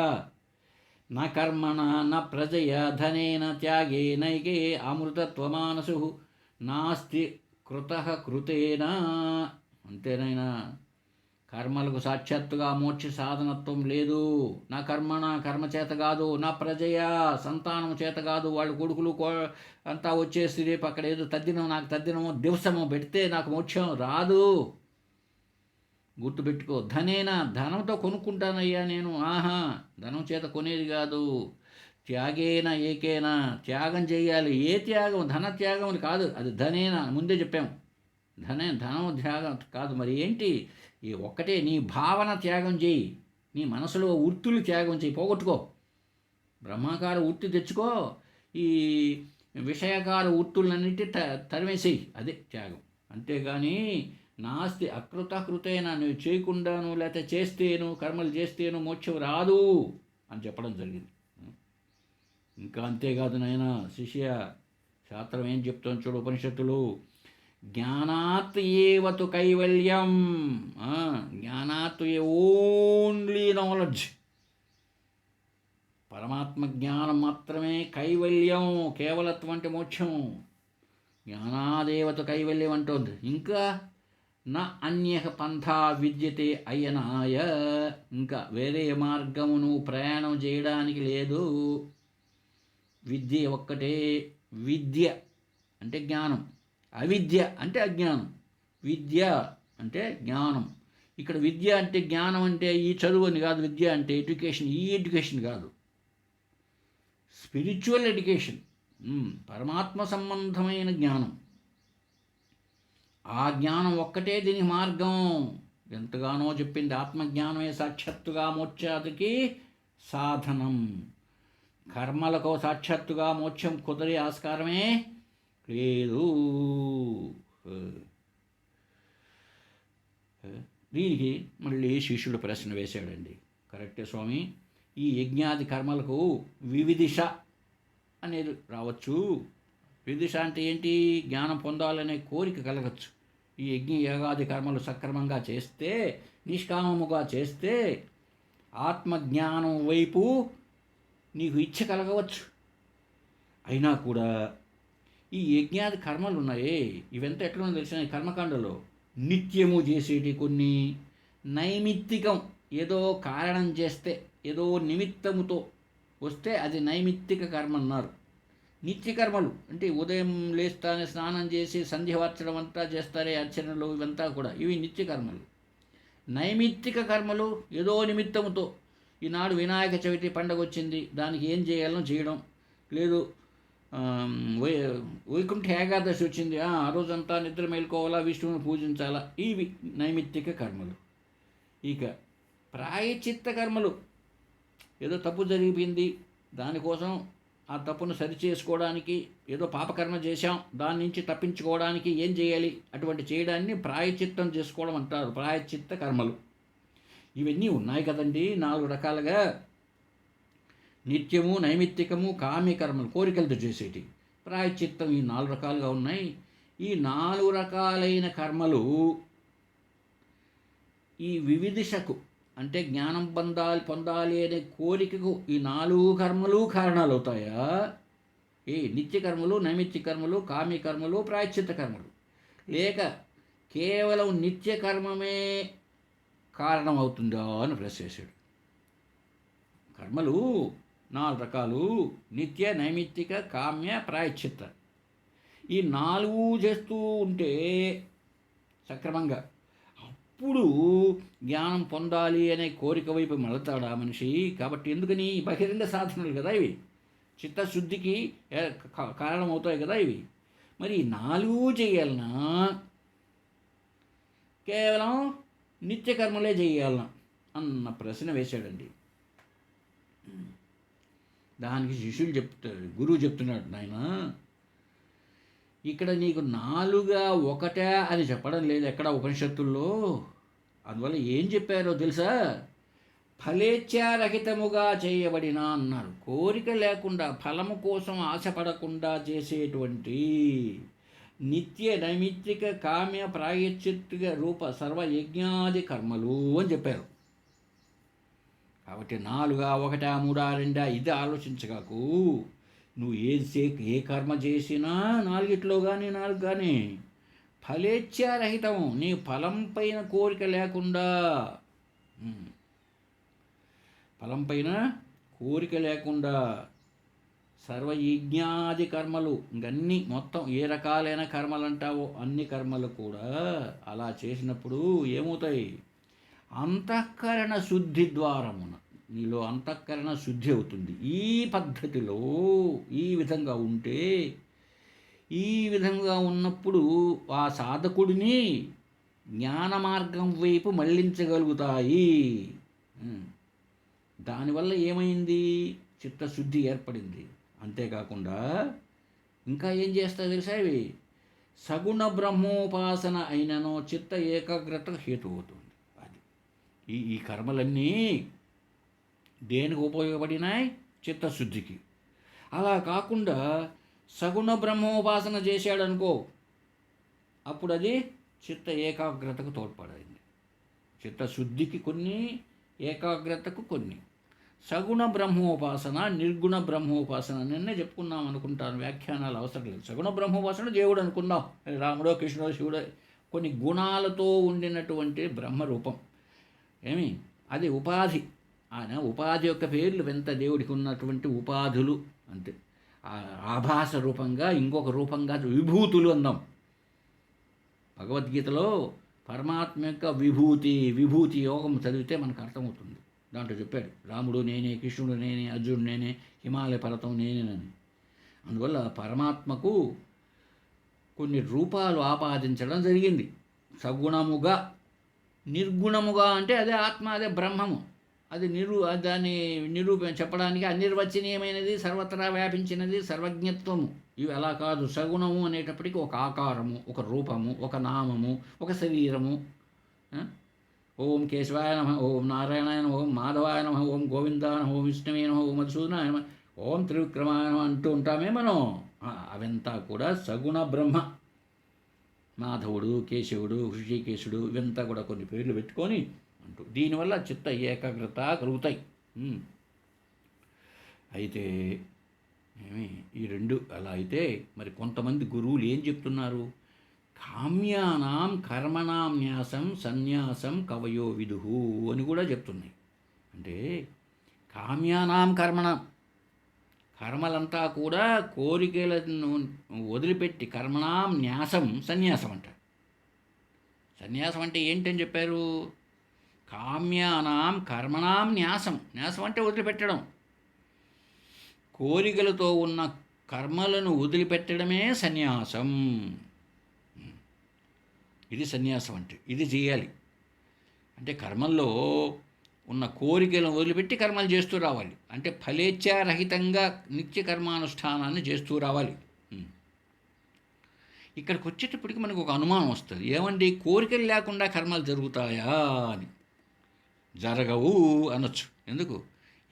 నా కర్మణ న ప్రజయ ధనేన త్యాగేనైకే అమృతత్వమానసు నాస్తి కృతః కృతేన. అంతేనైనా, కర్మలకు సాక్షాత్తుగా మోక్ష సాధనత్వం లేదు. నా కర్మ చేత కాదు, నా ప్రజయ సంతానం చేత కాదు. వాళ్ళు కొడుకులు అంతా వచ్చేసి రేపు అక్కడ ఏదో నాకు తద్దినమో దివసమో పెడితే నాకు మోక్షం రాదు. గుర్తుపెట్టుకో. ధనేనా, ధనంతో కొనుక్కుంటానయ్యా నేను. ధనం చేత కొనేది కాదు. త్యాగేనా ఏకేనా, త్యాగం చేయాలి. ఏ త్యాగం? ధన త్యాగం అని కాదు, అది ధనేనా ముందే చెప్పాము. ధనం త్యాగం కాదు. మరి ఏంటి? ఈ ఒక్కటే, నీ భావన త్యాగం చేయి. నీ మనసులో వృత్తులు త్యాగం చేయి, పోగొట్టుకో. బ్రహ్మాకార వృత్తి తెచ్చుకో, ఈ విషయకార వృత్తులన్నిటి తరిమేసేయి. అదే త్యాగం. అంతేగాని నాస్తి అకృత కృతేన, నువ్వు చేయకుండాను లేకపోతే చేస్తేను, కర్మలు చేస్తేను మోక్షం రాదు అని చెప్పడం జరిగింది. ఇంకా అంతేకాదు నాయన శిష్య, శాస్త్రం ఏం చెప్తాను చూడు ఉపనిషత్తులు. జ్ఞానాత్ ఏవతు కైవల్యం. జ్ఞానాత్ ఓన్లీ నాలెడ్జ్, పరమాత్మ జ్ఞానం మాత్రమే కైవల్యం, కేవలత్వం అంటే మోక్షం. జ్ఞానాదేవత కైవల్యం అంటోంది. ఇంకా నా అన్య పంథా విద్యతే అయనాయ, ఇంకా వేరే మార్గమును ప్రయాణం చేయడానికి లేదు. విద్య ఒక్కటే. విద్య అంటే జ్ఞానం, అవిద్య అంటే అజ్ఞానం. విద్య అంటే జ్ఞానం. ఇక్కడ విద్య అంటే జ్ఞానం అంటే ఈ చదువు అని కాదు. విద్య అంటే ఎడ్యుకేషన్, ఈ ఎడ్యుకేషన్ కాదు, స్పిరిచువల్ ఎడ్యుకేషన్, పరమాత్మ సంబంధమైన జ్ఞానం. ఆ జ్ఞానం ఒక్కటే దీనికి మార్గం. ఎంతగానో చెప్పింది, ఆత్మజ్ఞానమే సాక్షాత్తుగా మోక్షాదికి సాధనం. కర్మలకు సాక్షాత్తుగా మోక్షం కుదిరే ఆస్కారమే లేదు. దీనికి మళ్ళీ శిష్యుడు ప్రశ్న వేశాడండి. కరెక్టే స్వామి, ఈ యజ్ఞాది కర్మలకు వివిధిష అనేది రావచ్చు. వివిధిష అంటే ఏంటి? జ్ఞానం పొందాలనే కోరిక కలగచ్చు. ఈ యజ్ఞ యాగాది కర్మలు సక్రమంగా చేస్తే, నిష్కామముగా చేస్తే ఆత్మజ్ఞానం వైపు నీకు ఇచ్చ కలగవచ్చు. అయినా కూడా ఈ యజ్ఞాది కర్మలు ఉన్నాయే, ఇవంతా ఎట్లా తెలిసిన ఈ కర్మకాండలో నిత్యము చేసేటి కొన్ని, నైమిత్తికం, ఏదో కారణం చేస్తే, ఏదో నిమిత్తముతో వస్తే అది నైమిత్తిక కర్మ అన్నారు. నిత్యకర్మలు అంటే ఉదయం లేస్తానే స్నానం చేసి సంధ్య వార్చడం అంతా చేస్తారే, అర్చనలు, ఇవంతా కూడా ఇవి నిత్యకర్మలు. నైమిత్తిక కర్మలు ఏదో నిమిత్తముతో ఈనాడు వినాయక చవితి పండగ వచ్చింది, దానికి ఏం చేయాలో చేయడం లేదు. వైకుంఠ ఏకాదశి వచ్చింది, ఆ రోజంతా నిద్ర మేల్కోవాలా, విష్ణువుని పూజించాలా, ఇవి నైమిత్తిక కర్మలు. ఇక ప్రాయచిత్త కర్మలు, ఏదో తప్పు జరిగిపోయింది, దానికోసం ఆ తప్పును సరిచేసుకోవడానికి ఏదో పాపకర్మ చేశాం, దాని నుంచి తప్పించుకోవడానికి ఏం చేయాలి, అటువంటి చేయడాన్ని ప్రాయచిత్తం చేసుకోవడం అంటారు. ప్రాయచిత్త కర్మలు ఇవన్నీ ఉన్నాయి కదండి 4 రకాలుగా. నిత్యము, నైమిత్తికము, కామ్యకర్మలు కోరికలతో చేసేటి, ప్రాయచిత్తం, ఈ 4 రకాలుగా ఉన్నాయి. ఈ 4 రకాలైన కర్మలు ఈ వివిధిషకు అంటే జ్ఞానం పొందాలి అనే కోరికకు ఈ 4 కర్మలు కారణాలు అవుతాయా? ఈ నిత్య కర్మలు, నైమిత్తిక కర్మలు, కామ్యకర్మలు, ప్రాయశ్చిత్త కర్మలు, లేక కేవలం నిత్య కర్మమే కారణమవుతుందా అని ప్రశ్న చేశాడు. కర్మలు 4 రకాలు: నిత్య, నైమిత్తిక, కామ్య, ప్రాయశ్చిత్త. ఈ 4 చేస్తూ ఉంటే సక్రమంగా అప్పుడు జ్ఞానం పొందాలి అనే కోరిక వైపు మళ్ళతాడా మనిషి. కాబట్టి ఎందుకని బహిరంగ సాధనలు కదా ఇవి, చిత్తశుద్ధికి కారణమవుతాయి కదా ఇవి. మరి 4 చేయాలన్నా కేవలం నిత్యకర్మలే చేయాలన్నా అన్న ప్రశ్న వేశాడండి. దానికి శిష్యులు చెప్తారు, గురువు చెప్తున్నాడు, నాయన ఇక్కడ నీకు 4గా ఒకటే అని చెప్పడం లేదు ఎక్కడ ఉపనిషత్తుల్లో. అందువల్ల ఏం చెప్పారో తెలుసా? ఫలేచ్ఛారహితముగా చేయబడిన అన్నారు. కోరిక లేకుండా, ఫలము కోసం ఆశపడకుండా చేసేటువంటి నిత్య, నైమిత్తిక, కామ్య, ప్రాయశ్చిత్తిక రూప సర్వయజ్ఞాది కర్మలు అని చెప్పారు. కాబట్టి 4గా, 1, 3, 2 ఇది ఆలోచించగాకు. నువ్వు ఏ కర్మ చేసినా 4 కానీ 4 కానీ ఫలేచ్ఛారహితము, నీ ఫలం పైన కోరిక లేకుండా, ఫలం పైన కోరిక లేకుండా సర్వయజ్ఞాది కర్మలు, ఇంకన్నీ మొత్తం ఏ రకాలైన కర్మలు అంటావో అన్ని కర్మలు కూడా అలా చేసినప్పుడు ఏమవుతాయి? అంతఃకరణ శుద్ధి ద్వారమున నీలో అంతఃకరణ శుద్ధి అవుతుంది. ఈ పద్ధతిలో ఈ విధంగా ఉంటే, ఈ విధంగా ఉన్నప్పుడు ఆ సాధకుడిని జ్ఞాన మార్గం వైపు మళ్ళించగలుగుతాయి. దానివల్ల ఏమైంది? చిత్తశుద్ధి ఏర్పడింది. అంతేకాకుండా ఇంకా ఏం చేస్తా తెలుసా? ఇవి సగుణ బ్రహ్మోపాసన అయిననో చిత్త ఏకాగ్రత హేతు అవుతుంది. అది ఈ కర్మలన్నీ దేనికి ఉపయోగపడినాయి? చిత్తశుద్ధికి. అలా కాకుండా సగుణ బ్రహ్మోపాసన చేశాడనుకో, అప్పుడు అది చిత్త ఏకాగ్రతకు తోడ్పడింది. చిత్తశుద్ధికి కొన్ని, ఏకాగ్రతకు కొన్ని. సగుణ బ్రహ్మోపాసన, నిర్గుణ బ్రహ్మోపాసన నిన్నే చెప్పుకున్నాం అనుకుంటాను, వ్యాఖ్యానాలు అవసరం లేదు. సగుణ బ్రహ్మోపాసన దేవుడు అనుకుందాం, రాముడో, కృష్ణుడో, శివుడో, కొన్ని గుణాలతో ఉండినటువంటి బ్రహ్మరూపం. అది ఉపాధి. ఆయన ఉపాధి యొక్క పేర్లు ఎంత దేవుడికి ఉన్నటువంటి ఉపాధులు అంతే. ఆభాస రూపంగా, ఇంకొక రూపంగా విభూతులు అందాం. భగవద్గీతలో పరమాత్మ యొక్క విభూతి యోగం చదివితే మనకు అర్థమవుతుంది. దాంట్లో చెప్పాడు, రాముడు నేనే, కృష్ణుడు నేనే, అర్జునుడు నేనే, హిమాలయ పర్వతం నేనేనని. అందువల్ల పరమాత్మకు కొన్ని రూపాలు ఆపాదించడం జరిగింది. సగుణముగా, నిర్గుణముగా అంటే అదే ఆత్మ, అదే బ్రహ్మము. అది దాన్ని చెప్పడానికి అనిర్వచనీయమైనది, సర్వత్రా వ్యాపించినది, సర్వజ్ఞత్వము. ఇవి అలా కాదు. సగుణము అనేటప్పటికీ ఒక ఆకారము, ఒక రూపము, ఒక నామము, ఒక శరీరము. ఓం కేశవాయ నమః, ఓం నారాయణాయ నమః, ఓం మాధవాయ నమః, ఓం గోవిందాయ నమః, ఓం విష్ణువే నమః, ఓం మధుసూదనాయ నమః, ఓం త్రివిక్రమాయ నమః అంటూ ఉంటామే మనం. అవంతా కూడా సగుణ బ్రహ్మ. మాధవుడు, కేశవుడు, హృషికేశుడు, ఇవంతా కూడా కొన్ని పేర్లు పెట్టుకొని అంటూ దీనివల్ల చిత్త ఏకాగ్రత కలుగుతాయి. అయితే ఈ 2 అలా అయితే మరి కొంతమంది గురువులు ఏం చెప్తున్నారు? కామ్యానాం కర్మణాం న్యాసం సన్యాసం కవయో విదుహు అని కూడా చెప్తున్నాయి. అంటే కామ్యానాం కర్మణాం, కర్మలంతా కూడా కోరికలను వదిలిపెట్టి, కర్మణాం న్యాసం సన్యాసం అంటారు. సన్యాసం అంటే ఏంటని చెప్పారు? కామ్యానాం కర్మణాం న్యాసం. న్యాసం అంటే వదిలిపెట్టడం. కోరికలతో ఉన్న కర్మలను వదిలిపెట్టడమే సన్యాసం. ఇది సన్యాసం అంటే. ఇది చేయాలి. అంటే కర్మల్లో ఉన్న కోరికలను వదిలిపెట్టి కర్మలు చేస్తూ రావాలి. అంటే ఫలేచ్ఛారహితంగా నిత్య కర్మానుష్ఠానాన్ని చేస్తూ రావాలి. ఇక్కడికి వచ్చేటప్పటికి మనకు ఒక అనుమానం వస్తుంది. ఏమండి, కోరికలు లేకుండా కర్మలు జరుగుతాయా అని. జరగవు అనొచ్చు. ఎందుకు?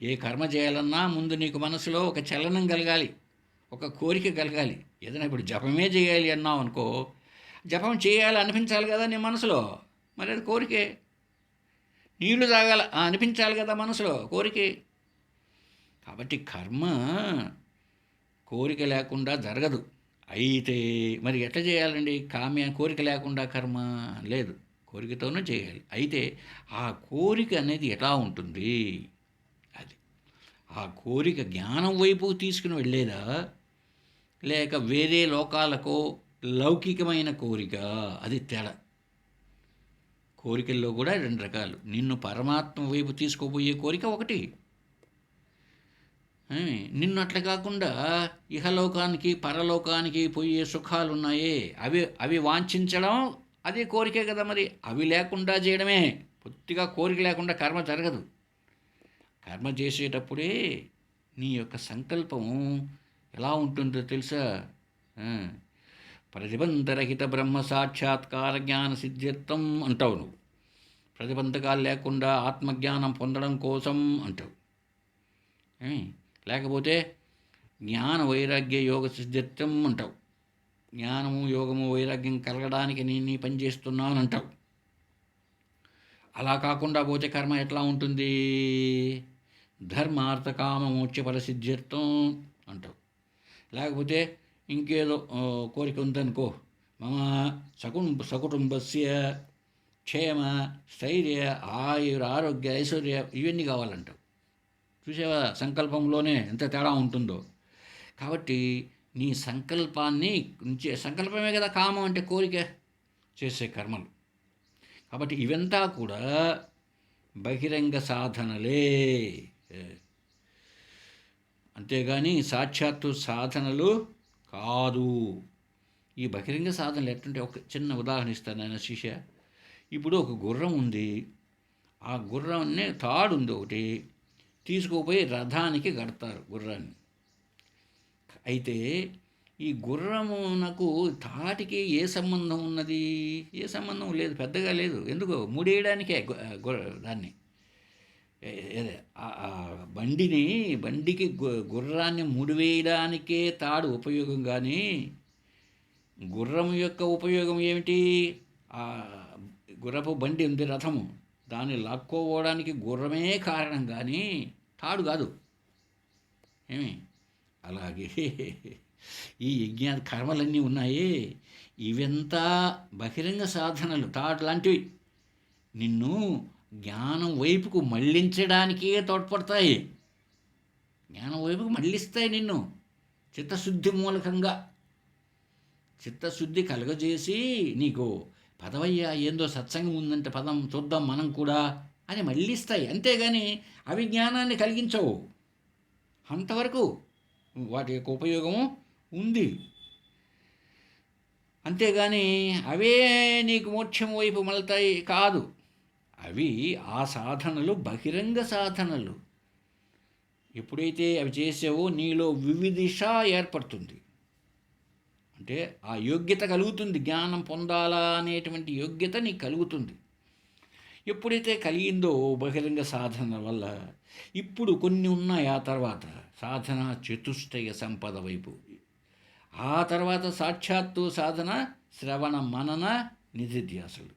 ఏ కర్మ చేయాలన్నా ముందు నీకు మనసులో ఒక చలనం కలగాలి, ఒక కోరిక కలగాలి. ఏదైనా ఇప్పుడు జపమే చేయాలి అన్నావు అనుకో, జపం చేయాలి అనిపించాలి కదా నీ మనసులో, మరి అది కోరికే. నీళ్లు తాగాల అనిపించాలి కదా మనసులో, కోరికే. కాబట్టి కర్మ కోరిక లేకుండా జరగదు. అయితే మరి ఎట్లా చేయాలండి? కోరిక లేకుండా కర్మ లేదు, కోరికతోనే చేయాలి. అయితే ఆ కోరిక అనేది ఎలా ఉంటుంది? అది ఆ కోరిక జ్ఞానం వైపు తీసుకుని వెళ్ళేదా, లేక వేరే లోకాలకో లౌకికమైన కోరిక? అది తేడా. కోరికల్లో కూడా రెండు రకాలు. నిన్ను పరమాత్మ వైపు తీసుకుపోయే కోరిక ఒకటి, నిన్ను అట్లా కాకుండా ఇహలోకానికి పరలోకానికి పోయే సుఖాలు ఉన్నాయే అవి వాంఛించడం, అది కోరికే కదా. మరి అవి లేకుండా చేయడమే. పూర్తిగా కోరిక లేకుండా కర్మ జరగదు. కర్మ చేసేటప్పుడే నీ యొక్క సంకల్పం ఎలా ఉంటుందో తెలుసా? ప్రతిబంధరహిత బ్రహ్మ సాక్షాత్కార జ్ఞాన సిద్ధ్యర్థం అంటావు నువ్వు. ప్రతిబంధకాలు లేకుండా ఆత్మజ్ఞానం పొందడం కోసం అంటావు. లేకపోతే జ్ఞాన వైరాగ్య యోగ సిద్ధ్యర్థం అంటావు. జ్ఞానము యోగము వైరాగ్యం కలగడానికి నేను పని చేస్తున్నాను అంటావు. అలా కాకుండా పోతే కర్మ ఎట్లా ఉంటుంది? ధర్మార్థ కామ మోక్ష ఫలసిద్ధ్యర్థం అంటావు. లేకపోతే ఇంకేదో కోరిక ఉందనుకో, మమ సకుటుంబస్య క్షేమ స్థైర్య ఆయుర ఆరోగ్య ఐశ్వర్య ఇవన్నీ కావాలంటావు. చూసావా సంకల్పంలోనే ఎంత తేడా ఉంటుందో. కాబట్టి నీ సంకల్పమే కదా కామం అంటే, కోరిక చేసే కర్మలు. కాబట్టి ఇవంతా కూడా బహిరంగ సాధనలే, అంతేగాని సాక్షాత్తు సాధనలు కాదు. ఈ బహిరంగ సాధనలు ఎట్లంటే, ఒక చిన్న ఉదాహరణ ఇస్తాను ఆయన శిష్య. ఇప్పుడు ఒక గుర్రం ఉంది. ఆ గుర్రాన్ని తాడు ఉంది ఒకటి, తీసుకుపోయి రథానికి కడతారు గుర్రాన్ని. అయితే ఈ గుర్రమునకు తాటికి ఏ సంబంధం ఉన్నది? ఏ సంబంధం లేదు, పెద్దగా లేదు. ఎందుకు? ముడేయడానికే దాన్ని, బండికి గుర్రాన్ని ముడివేయడానికే తాడు ఉపయోగం. కానీ గుర్రం యొక్క ఉపయోగం ఏమిటి? ఆ గుర్రపు బండి ఉంది, రథము, దాన్ని లాక్కోవడానికి గుర్రమే కారణం, కానీ తాడు కాదు. అలాగే ఈ యజ్ఞ కర్మలన్నీ ఉన్నాయే, ఇవంతా బహిరంగ సాధనలు, తాడు లాంటివి. నిన్ను జ్ఞానం వైపుకు మళ్ళించడానికే తోడ్పడతాయి. జ్ఞానం వైపుకు మళ్ళిస్తాయి నిన్ను చిత్తశుద్ధి మూలకంగా. చిత్తశుద్ధి కలగజేసి నీకు పదవయ్యా ఏందో సత్సంగం ఉందంటే పదం చూద్దాం మనం కూడా అని మళ్ళిస్తాయి. అంతేగాని అవి జ్ఞానాన్ని కలిగించవు. అంతవరకు వాటి యొక్క ఉపయోగము ఉంది. అంతేగాని అవే నీకు మోక్షం వైపు మళ్తాయి కాదు. అవి ఆ సాధనలు బహిరంగ సాధనలు. ఎప్పుడైతే అవి చేసావో నీలో వివిధిష ఏర్పడుతుంది. అంటే ఆ యోగ్యత కలుగుతుంది, జ్ఞానం పొందాలా అనేటువంటి యోగ్యత నీకు కలుగుతుంది. ఎప్పుడైతే కలిగిందో బహిరంగ సాధన వల్ల, ఇప్పుడు కొన్ని ఉన్నాయి. ఆ తర్వాత సాధన చతుష్టయ సంపద వైపు, ఆ తర్వాత సాక్షాత్తు సాధన శ్రవణ మనన నిధిధ్యాసులు.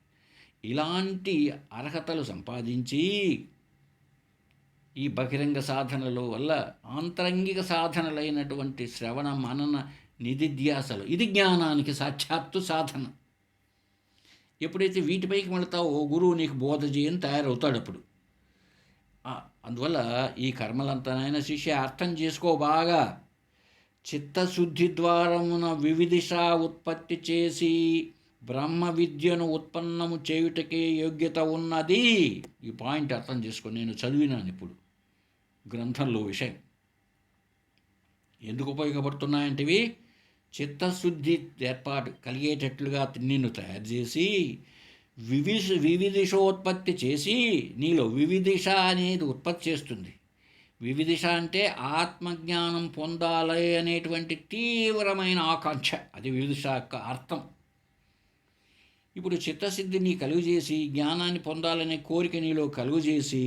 ఇలాంటి అర్హతలు సంపాదించి ఈ బహిరంగ సాధనల వల్ల ఆంతరంగిక సాధనలైనటువంటి శ్రవణ మనన నిధిధ్యాసలు, ఇది జ్ఞానానికి సాక్షాత్తు సాధన. ఎప్పుడైతే వీటిపైకి వెళతావో గురువు నీకు బోధ చేయని తయారవుతాడు అప్పుడు. అందువల్ల ఈ కర్మలంతానైనా శిష్య అర్థం చేసుకో బాగా. చిత్తశుద్ధి ద్వారమున వివిధిష ఉత్పత్తి చేసి బ్రహ్మ విద్యను ఉత్పన్నము చేయుటకే యోగ్యత ఉన్నది. ఈ పాయింట్ అర్థం చేసుకొని నేను చదివినాను ఇప్పుడు గ్రంథంలో విషయం. ఎందుకు ఉపయోగపడుతున్నాయంటివి? చిత్తశుద్ధి ఏర్పాటు కలిగేటట్లుగా నిన్ను తయారు చేసి వివిధిషోత్పత్తి చేసి నీలో వివిధిష అనేది ఉత్పత్తి చేస్తుంది. వివిధిష అంటే ఆత్మజ్ఞానం పొందాలి అనేటువంటి తీవ్రమైన ఆకాంక్ష, అది వివిధిష యొక్క అర్థం. ఇప్పుడు చిత్తశుద్ధిని కలుగజేసి జ్ఞానాన్ని పొందాలనే కోరిక నీలో కలుగజేసి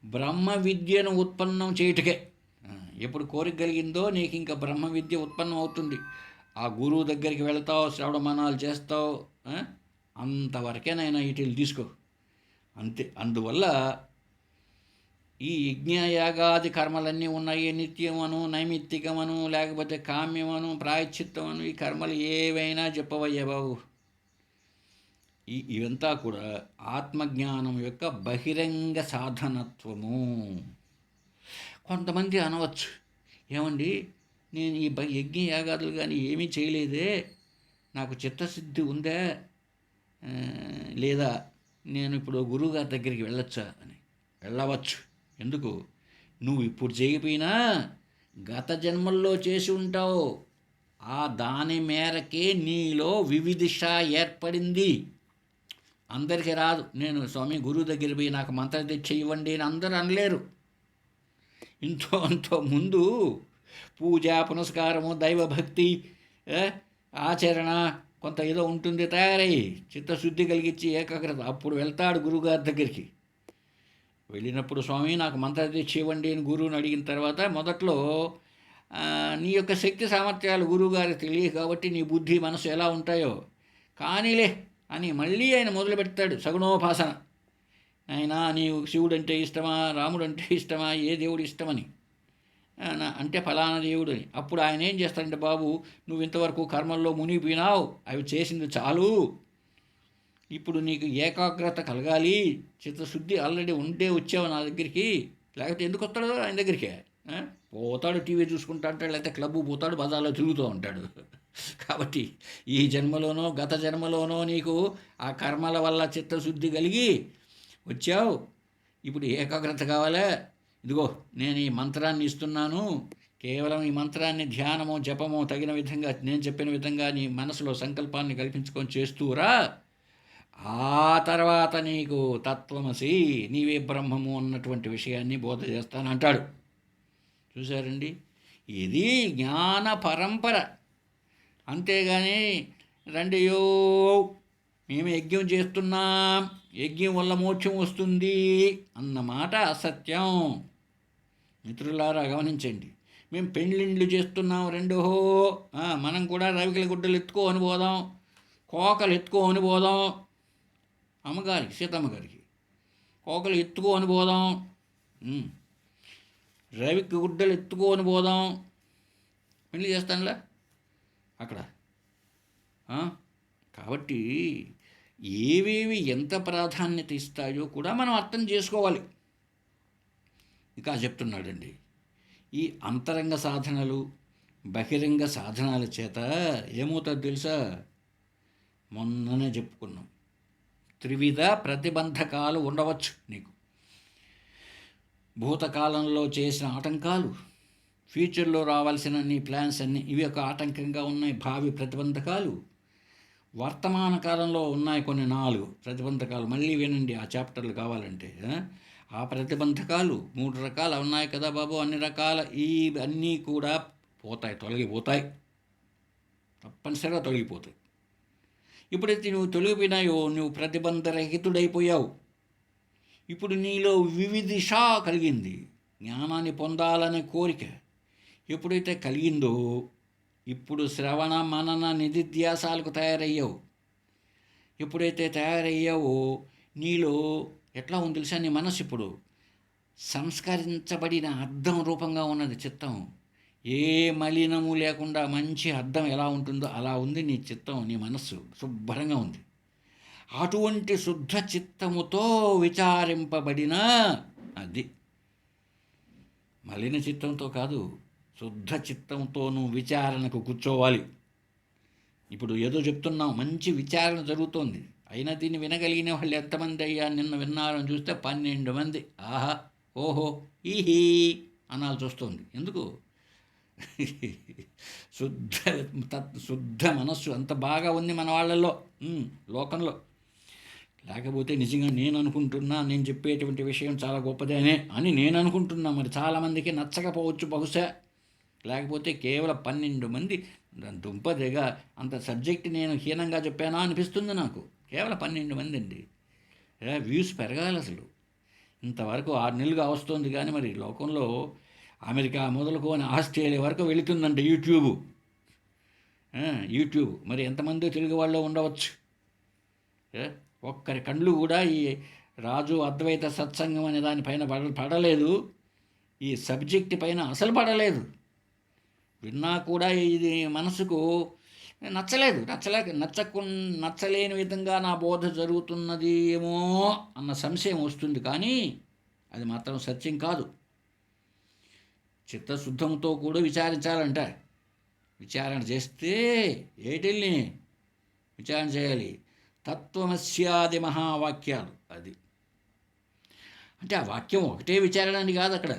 బ్రహ్మ విద్యను ఉత్పన్నం చేయుటకే. ఎప్పుడు కోరిక కలిగిందో నీకు ఇంకా బ్రహ్మ విద్య ఉత్పన్నం అవుతుంది. ఆ గురువు దగ్గరికి వెళతావు, శ్రవణమనాలు చేస్తావు, అంతవరకేనైనా వీటిని తీసుకో అంతే. అందువల్ల ఈ యజ్ఞయాగాది కర్మలన్నీ ఉన్నాయి. నిత్యమను, నైమిత్తికమను, లేకపోతే కామ్యమను, ప్రాయశ్చిత్తమను, ఈ కర్మలు ఏవైనా చెప్పవయ్యా బాబు. ఇవంతా కూడా ఆత్మజ్ఞానం యొక్క బహిరంగ సాధనత్వము. కొంతమంది అనవచ్చు, ఏమండి నేను ఈ యజ్ఞయాగాదులు కానీ ఏమీ చేయలేదే, నాకు చిత్తశుద్ధి ఉందా లేదా, నేను ఇప్పుడు గురువుగారి దగ్గరికి వెళ్ళొచ్చా అని. వెళ్ళవచ్చు. ఎందుకు? నువ్వు ఇప్పుడు చేయకపోయినా గత జన్మల్లో చేసి ఉంటావు. దాని మేరకే నీలో వివిధిష ఏర్పడింది. అందరికీ రాదు. నేను స్వామి గురువు దగ్గర పోయి నాకు మంత్రదీక్ష ఇవ్వండి అని అందరూ అనలేరు. అంతో ముందు పూజ, పునస్కారము, దైవభక్తి, ఆచరణ కొంత ఏదో ఉంటుంది. తయారయ్యి చిత్తశుద్ధి కలిగించి ఏకాగ్రత, అప్పుడు వెళ్తాడు గురువుగారి దగ్గరికి. వెళ్ళినప్పుడు స్వామి నాకు మంత్రదీక్ష ఇవ్వండి అని గురువుని అడిగిన తర్వాత మొదట్లో నీ యొక్క శక్తి సామర్థ్యాలు గురువుగారికి తెలియదు కాబట్టి నీ బుద్ధి మనసు ఎలా ఉంటాయో కానీలే అని మళ్ళీ ఆయన మొదలు పెడతాడు సగుణోపాసన. ఆయన నీవు శివుడు అంటే ఇష్టమా, రాముడు అంటే ఇష్టమా, ఏ దేవుడు ఇష్టమని అంటే ఫలానా దేవుడు అని. అప్పుడు ఆయన ఏం చేస్తాడంటే, బాబు నువ్వు ఇంతవరకు కర్మల్లో మునిగిపోయినావు, అవి చేసింది చాలు, ఇప్పుడు నీకు ఏకాగ్రత కలగాలి, చిత్తశుద్ధి ఆల్రెడీ ఉంటే వచ్చావు నా దగ్గరికి, లేకపోతే ఎందుకు వస్తాడు ఆయన దగ్గరికే? పోతాడు టీవీ చూసుకుంటా అంటాడు, లేకపోతే క్లబ్ పోతాడు, బజార్లో తిరుగుతూ ఉంటాడు. కాబట్టి ఈ జన్మలోనో గత జన్మలోనో నీకు ఆ కర్మల వల్ల చిత్తశుద్ధి కలిగి వచ్చావు, ఇప్పుడు ఏకాగ్రత కావాలా? ఇదిగో నేను ఈ మంత్రాన్ని ఇస్తున్నాను, కేవలం ఈ మంత్రాన్ని ధ్యానమో జపమో తగిన విధంగా నేను చెప్పిన విధంగా నీ మనసులో సంకల్పాన్ని కల్పించుకొని చేస్తూరా, ఆ తర్వాత నీకు తత్వమసి, నీవే బ్రహ్మము అన్నటువంటి విషయాన్ని బోధ చేస్తానంటాడు. చూశారండి, ఇది జ్ఞాన పరంపర. అంతేగాని రండియో మేము యజ్ఞం చేస్తున్నాం, యజ్ఞం వల్ల మోక్షం వస్తుంది అన్నమాట అసత్యం. మిత్రులారా గమనించండి, మేము పెళ్ళిళ్ళు చేస్తున్నాం రెండో, మనం కూడా రవికల గుడ్డలు ఎత్తుకోని పోదాం, కోకలు ఎత్తుకోని పోదాం, అమ్మగారికి సీతమ్మగారికి కోకలు ఎత్తుకోని పోదాం, రవికి గుడ్డలు ఎత్తుకోని పోదాం, పెళ్ళి చేస్తానులే అక్కడ. కాబట్టి ఏవేవి ఎంత ప్రాధాన్యత ఇస్తాయో కూడా మనం అర్థం చేసుకోవాలి. ఇంకా చెప్తున్నాడండి, ఈ అంతరంగ సాధనలు బహిరంగ సాధనాల చేత ఏమవుతుందో తెలుసా? మొన్ననే చెప్పుకున్నాం, త్రివిధ ప్రతిబంధకాలు ఉండవచ్చు నీకు. భూతకాలంలో చేసిన ఆటంకాలు, ఫ్యూచర్లో రావాల్సిన నీ ప్లాన్స్ అన్నీ ఇవి ఒక ఆటంకంగా ఉన్నాయి, భావి ప్రతిబంధకాలు. వర్తమాన కాలంలో ఉన్నాయి కొన్ని 4 ప్రతిబంధకాలు, మళ్ళీ వినండి ఆ చాప్టర్లు కావాలంటే. ఆ ప్రతిబంధకాలు 3 రకాలు ఉన్నాయి కదా బాబు, అన్ని రకాల అన్నీ కూడా పోతాయి, తొలగిపోతాయి, తప్పనిసరిగా తొలగిపోతాయి. ఇప్పుడైతే నువ్వు తొలగిపోయినాయో నువ్వు ప్రతిబంధరహితుడైపోయావు. ఇప్పుడు నీలో వివిధిష కలిగింది, జ్ఞానాన్ని పొందాలనే కోరిక ఎప్పుడైతే కలిగిందో ఇప్పుడు శ్రవణ మనన నిధిధ్యాసాలకు తయారయ్యావు. ఎప్పుడైతే తయారయ్యావో నీలో ఎట్లా ఉంది తెలుసా? నీ మనసు ఇప్పుడు సంస్కరించబడిన అద్దం రూపంగా ఉన్నది చిత్తం. ఏ మలినము లేకుండా మంచి అద్దం ఎలా ఉంటుందో అలా ఉంది నీ చిత్తం, నీ మనస్సు శుభ్రంగా ఉంది. అటువంటి శుద్ధ చిత్తముతో విచారింపబడిన, అది మలిన చిత్తంతో కాదు, శుద్ధ చిత్తంతో నువ్వు విచారణకు కూర్చోవాలి. ఇప్పుడు ఏదో చెప్తున్నాం, మంచి విచారణ జరుగుతోంది, అయినా దీన్ని వినగలిగిన వాళ్ళు ఎంతమంది అయ్యా? నిన్న విన్నారని చూస్తే 12 మంది. ఆహా, ఓహో, ఈహీ అనాల్సి వస్తుంది. ఎందుకు? శుద్ధ శుద్ధ మనస్సు అంత బాగా ఉంది మన వాళ్ళల్లో, లోకంలో. లేకపోతే నిజంగా నేను అనుకుంటున్నా, నేను చెప్పేటువంటి విషయం చాలా గొప్పదేనే అని నేను అనుకుంటున్నా. మరి చాలామందికి నచ్చకపోవచ్చు బహుశా. లేకపోతే కేవలం 12 మంది దుంపదేగా అంత సబ్జెక్ట్ నేను హీనంగా చెప్పానా అనిపిస్తుంది నాకు. కేవలం 12 మంది అండి. వ్యూస్ పెరగాలి అసలు. ఇంతవరకు 6 నెలలుగా వస్తుంది, కానీ మరి లోకంలో అమెరికా మొదలుకొని ఆస్ట్రేలియా వరకు వెళుతుందంట యూట్యూబ్. మరి ఎంతమంది తెలుగు వాళ్ళు ఉండవచ్చు? ఒక్కరి కళ్ళు కూడా ఈ రాజు అద్వైత సత్సంగం అనే దానిపైన పడలేదు. ఈ సబ్జెక్ట్ పైన అసలు పడలేదు. విన్నా కూడా ఇది మనసుకు నచ్చలేని విధంగా నా బోధ జరుగుతున్నది ఏమో అన్న సంశయం వస్తుంది. కానీ అది మాత్రం సత్యం కాదు. చిత్తశుద్ధంతో కూడా విచారించాలంట. విచారణ చేస్తే ఏటిల్ని విచారణ చేయాలి. తత్వమస్యాది మహావాక్యాలు. అది అంటే ఆ వాక్యం ఒకటే విచారణ అని కాదు, అక్కడ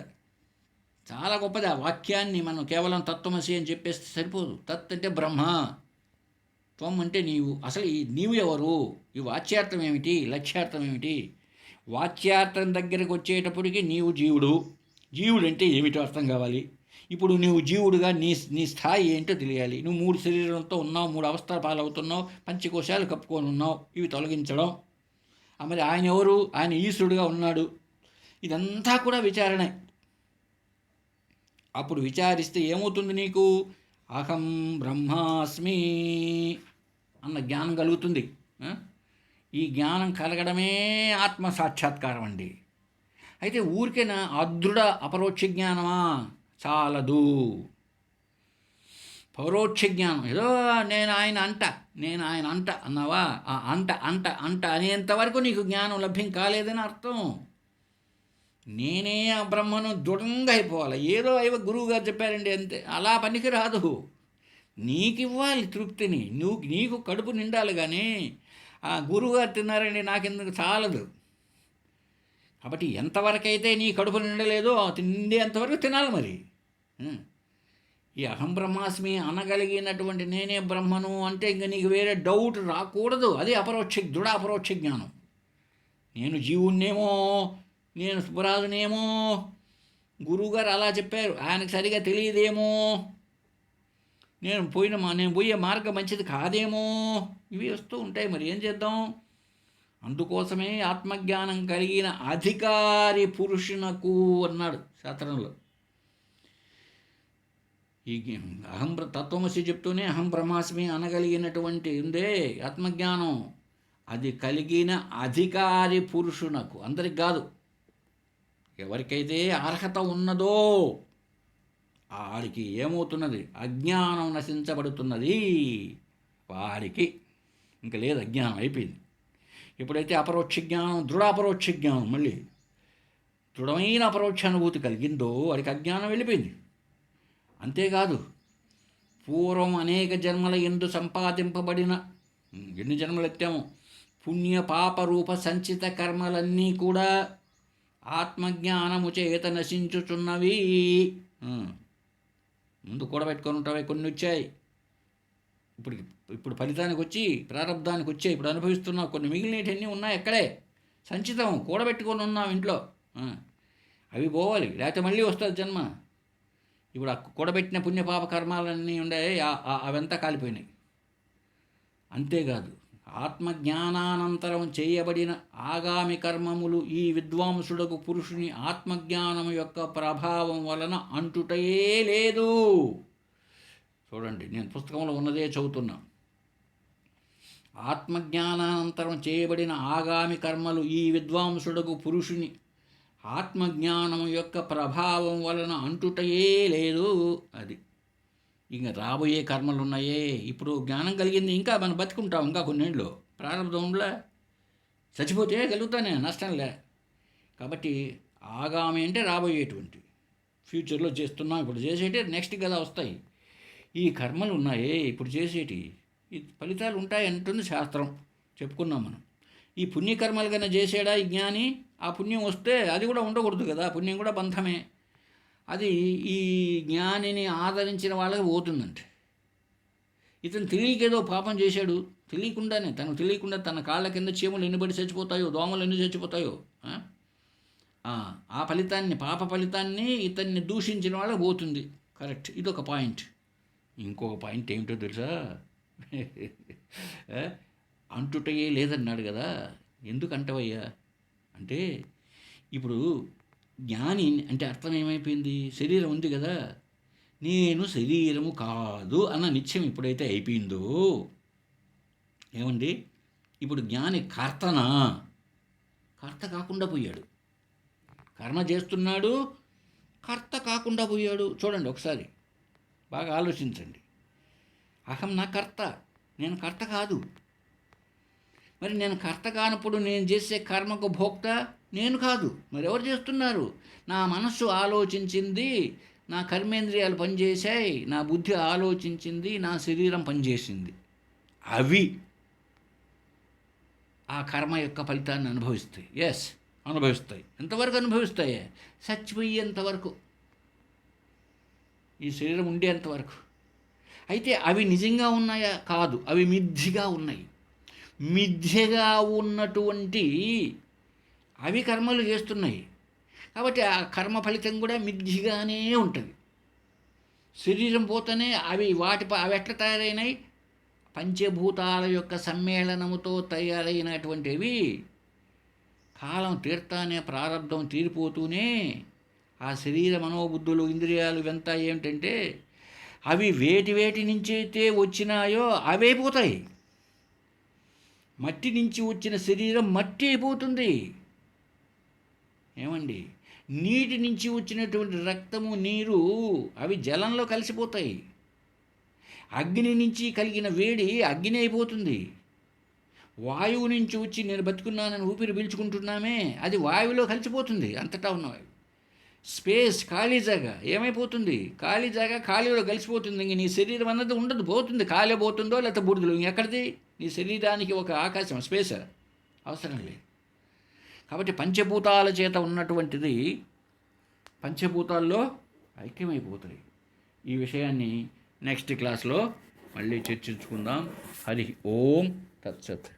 చాలా గొప్పది. ఆ వాక్యాన్ని మనం కేవలం తత్వమసి అని చెప్పేస్తే సరిపోదు. తత్ అంటే బ్రహ్మ, త్వం అంటే నీవు. అసలు ఈ నీవు ఎవరు? ఈ వాచ్యార్థం ఏమిటి, లక్ష్యార్థం ఏమిటి? వాచ్యార్థం దగ్గరికి వచ్చేటప్పటికి నీవు జీవుడు. జీవుడు అంటే ఏమిటో అర్థం కావాలి. ఇప్పుడు నువ్వు జీవుడుగా నీ స్థాయి ఏంటో తెలియాలి. నువ్వు 3 శరీరంతో ఉన్నావు, 3 అవస్థల పాలవుతున్నావు, పంచకోశాలు కప్పుకొని ఉన్నావు. ఇవి తొలగించడం. మరి ఆయన ఎవరు? ఆయన ఈశ్వరుడుగా ఉన్నాడు. ఇదంతా కూడా విచారణే. అప్పుడు విచారిస్తే ఏమవుతుంది నీకు? అహం బ్రహ్మాస్మి అన్న జ్ఞానం కలుగుతుంది. ఈ జ్ఞానం కలగడమే ఆత్మ సాక్షాత్కారం అండి. అయితే ఊరికేనా అదృఢ అపరోక్ష జ్ఞానమా? చాలదు. పరోక్ష జ్ఞానం ఏదో నేను ఆయన అంట అన్నావా? ఆ అంట అనేంతవరకు నీకు జ్ఞానం లభ్యం కాలేదని అర్థం. నేనే ఆ బ్రహ్మను దృఢంగా అయిపోవాలి. ఏదో గురువు గారు చెప్పారండి అంతే, అలా పనికి రాదు. నీకు ఇవ్వాలి తృప్తిని. నీకు కడుపు నిండాలి. కానీ ఆ గురువుగారు తిన్నారండి నాకెందుకు చాలదు. కాబట్టి ఎంతవరకైతే నీ కడుపు నిండలేదో తిండేంతవరకు తినాలి. మరి ఈ అహం బ్రహ్మాస్మి అనగలిగినటువంటి నేనే బ్రహ్మను అంటే ఇంక నీకు వేరే డౌట్ రాకూడదు. అది దృఢ అపరోక్ష జ్ఞానం. నేను జీవుణ్ణేమో, నేను సుబ్బరాజునేమో, గురువుగారు అలా చెప్పారు, ఆయనకు సరిగా తెలియదేమో, నేను పోయే మార్గం మంచిది కాదేమో, ఇవి వస్తూ ఉంటాయి. మరి ఏం చేద్దాం? అందుకోసమే ఆత్మజ్ఞానం కలిగిన అధికారి పురుషునకు అన్నాడు శాస్త్రంలో. ఈ తత్వమసి చెప్తూనే అహం బ్రహ్మాస్మి అనగలిగినటువంటి ఉందే ఆత్మజ్ఞానం, అది కలిగిన అధికారి పురుషునకు. అందరికి కాదు. ఎవరికైతే అర్హత ఉన్నదో వాడికి ఏమవుతున్నది? అజ్ఞానం నశించబడుతున్నది. వాడికి ఇంకా లేదు, అజ్ఞానం అయిపోయింది. ఎప్పుడైతే అపరోక్ష జ్ఞానం, దృఢ అపరోక్ష జ్ఞానం, మళ్ళీ దృఢమైన అపరోక్ష అనుభూతి కలిగిందో వాడికి అజ్ఞానం వెళ్ళిపోయింది. అంతేకాదు, పూర్వం అనేక జన్మల యందు సంపాదింపబడిన, ఎన్ని జన్మలు ఎత్తామో, పుణ్య పాప రూప సంచిత కర్మలన్నీ కూడా ఆత్మజ్ఞానము చేత నశించుచున్నవి. ముందు కూడబెట్టుకొని ఉంటావే, కొన్ని వచ్చాయి, ఇప్పుడు ఫలితానికి వచ్చి ప్రారంధానికి వచ్చాయి, ఇప్పుడు అనుభవిస్తున్నావు. కొన్ని మిగిలినవన్నీ ఉన్నాయి అక్కడే, సంచితం కూడబెట్టుకొని ఉన్నావు ఇంట్లో. అవి పోవాలి, లేకపోతే మళ్ళీ వస్తుంది జన్మ. ఇప్పుడు ఆ కూడబెట్టిన పుణ్యపాప కర్మాలన్నీ ఉండే, అవంతా కాలిపోయినాయి. అంతేకాదు, ఆత్మజ్ఞానానంతరం చేయబడిన ఆగామి కర్మములు ఈ విద్వాంసుడకు పురుషుని ఆత్మజ్ఞానం యొక్క ప్రభావం వలన అంటుటయే లేదు. చూడండి, నేను పుస్తకంలో ఉన్నదే చదువుతున్నా. ఆత్మజ్ఞానానంతరం చేయబడిన ఆగామి కర్మలు ఈ విద్వాంసుడకు పురుషుని ఆత్మజ్ఞానం యొక్క ప్రభావం వలన అంటుటయే లేదు. అది ఇంకా రాబోయే కర్మలు ఉన్నాయే. ఇప్పుడు జ్ఞానం కలిగింది, ఇంకా మనం బతుకుంటాం ఇంకా కొన్నేళ్ళు. ప్రారంభంలో చచ్చిపోతే కలుగుతానే, నష్టంలే. కాబట్టి ఆగామి అంటే రాబోయేటువంటి, ఫ్యూచర్లో చేస్తున్నాం, ఇప్పుడు చేసేటి నెక్స్ట్ కదా వస్తాయి. ఈ కర్మలు ఉన్నాయే ఇప్పుడు చేసేటి, ఈ ఫలితాలు ఉంటాయి అంటుంది శాస్త్రం, చెప్పుకున్నాం మనం. ఈ పుణ్యకర్మలు కన్నా చేసాడా ఈ జ్ఞాని, ఆ పుణ్యం వస్తే అది కూడా ఉండకూడదు కదా, పుణ్యం కూడా బంధమే. అది ఈ జ్ఞానిని ఆదరించిన వాళ్ళకి పోతుందంటే. ఇతను తెలియకేదో పాపం చేశాడు, తెలియకుండానే, తనకు తెలియకుండా తన కాళ్ళ కింద చీమలు ఎన్ని పడి చచ్చిపోతాయో, దోమలు ఎన్ని చచ్చిపోతాయో, ఆ ఫలితాన్ని, పాప ఫలితాన్ని ఇతన్ని దూషించిన వాళ్ళకి పోతుంది. కరెక్ట్, ఇదొక పాయింట్. ఇంకొక పాయింట్ ఏమిటో తెలుసా? అంటుటయే లేదన్నాడు కదా, ఎందుకు అంటవయ్యా అంటే, ఇప్పుడు జ్ఞాని అంటే అర్థం ఏమైపోయింది, శరీరం ఉంది కదా, నేను శరీరము కాదు అన్న నిత్యం ఎప్పుడైతే అయిపోయిందో, ఏమండి ఇప్పుడు జ్ఞాని కర్తనా? కర్త కాకుండా పోయాడు. కర్మ చేస్తున్నాడు, కర్త కాకుండా పోయాడు. చూడండి ఒకసారి, బాగా ఆలోచించండి. అహం నా కర్త, నేను కర్త కాదు. మరి నేను కర్త కానప్పుడు నేను చేసే కర్మకు భోక్త నేను కాదు, మరి ఎవరు చేస్తున్నారు? నా మనస్సు ఆలోచించింది, నా కర్మేంద్రియాలు పనిచేశాయి, నా బుద్ధి ఆలోచించింది, నా శరీరం పనిచేసింది. అవి ఆ కర్మ యొక్క ఫలితాన్ని అనుభవిస్తాయి. ఎస్, అనుభవిస్తాయి. ఎంతవరకు అనుభవిస్తాయి? చచ్చిపోయేంతవరకు, ఈ శరీరం ఉండేంతవరకు. అయితే అవి నిజంగా ఉన్నాయా? కాదు, అవి మిథ్యగా ఉన్నాయి. మిథ్యగా ఉన్నటువంటి అవి కర్మలు చేస్తున్నాయి కాబట్టి ఆ కర్మ ఫలితం కూడా మిథ్యగానే ఉంటుంది. శరీరం పోతేనే అవి అవి ఎట్లా తయారైనాయి? పంచభూతాల యొక్క సమ్మేళనముతో తయారైనటువంటివి. కాలం తీర్తానే, ప్రారంధం తీరిపోతూనే ఆ శరీర మనోబుద్ధులు, ఇంద్రియాలు ఇవంతా ఏమిటంటే అవి వేటి నుంచి అయితే వచ్చినాయో అవే పోతాయి. మట్టి నుంచి వచ్చిన శరీరం మట్టి అయిపోతుంది. ఏమండి, నీటి నుంచి వచ్చినటువంటి రక్తము, నీరు అవి జలంలో కలిసిపోతాయి. అగ్ని నుంచి కలిగిన వేడి అగ్ని అయిపోతుంది. వాయువు నుంచి వచ్చి నేను బతుకున్నానని ఊపిరి పీల్చుకుంటున్నామే, అది వాయువులో కలిసిపోతుంది. అంతటా ఉన్నవి స్పేస్, ఖాళీ జాగా ఏమైపోతుంది? ఖాళీ జాగా ఖాళీలో కలిసిపోతుంది. ఇంక నీ శరీరం అన్నది ఉండదు, పోతుంది. ఖాళీ పోతుందో లేకపోతే బూడిదలో, ఇంకెక్కడిది? నీ శరీరానికి ఒక ఆకాశం, స్పేస్ అవసరం లేదు. కాబట్టి పంచభూతాల చేత ఉన్నటువంటిది పంచభూతాల్లో ఐక్యమైపోతాయి. ఈ విషయాన్ని నెక్స్ట్ క్లాస్లో మళ్ళీ చర్చించుకుందాం. హరి ఓం తత్సత్.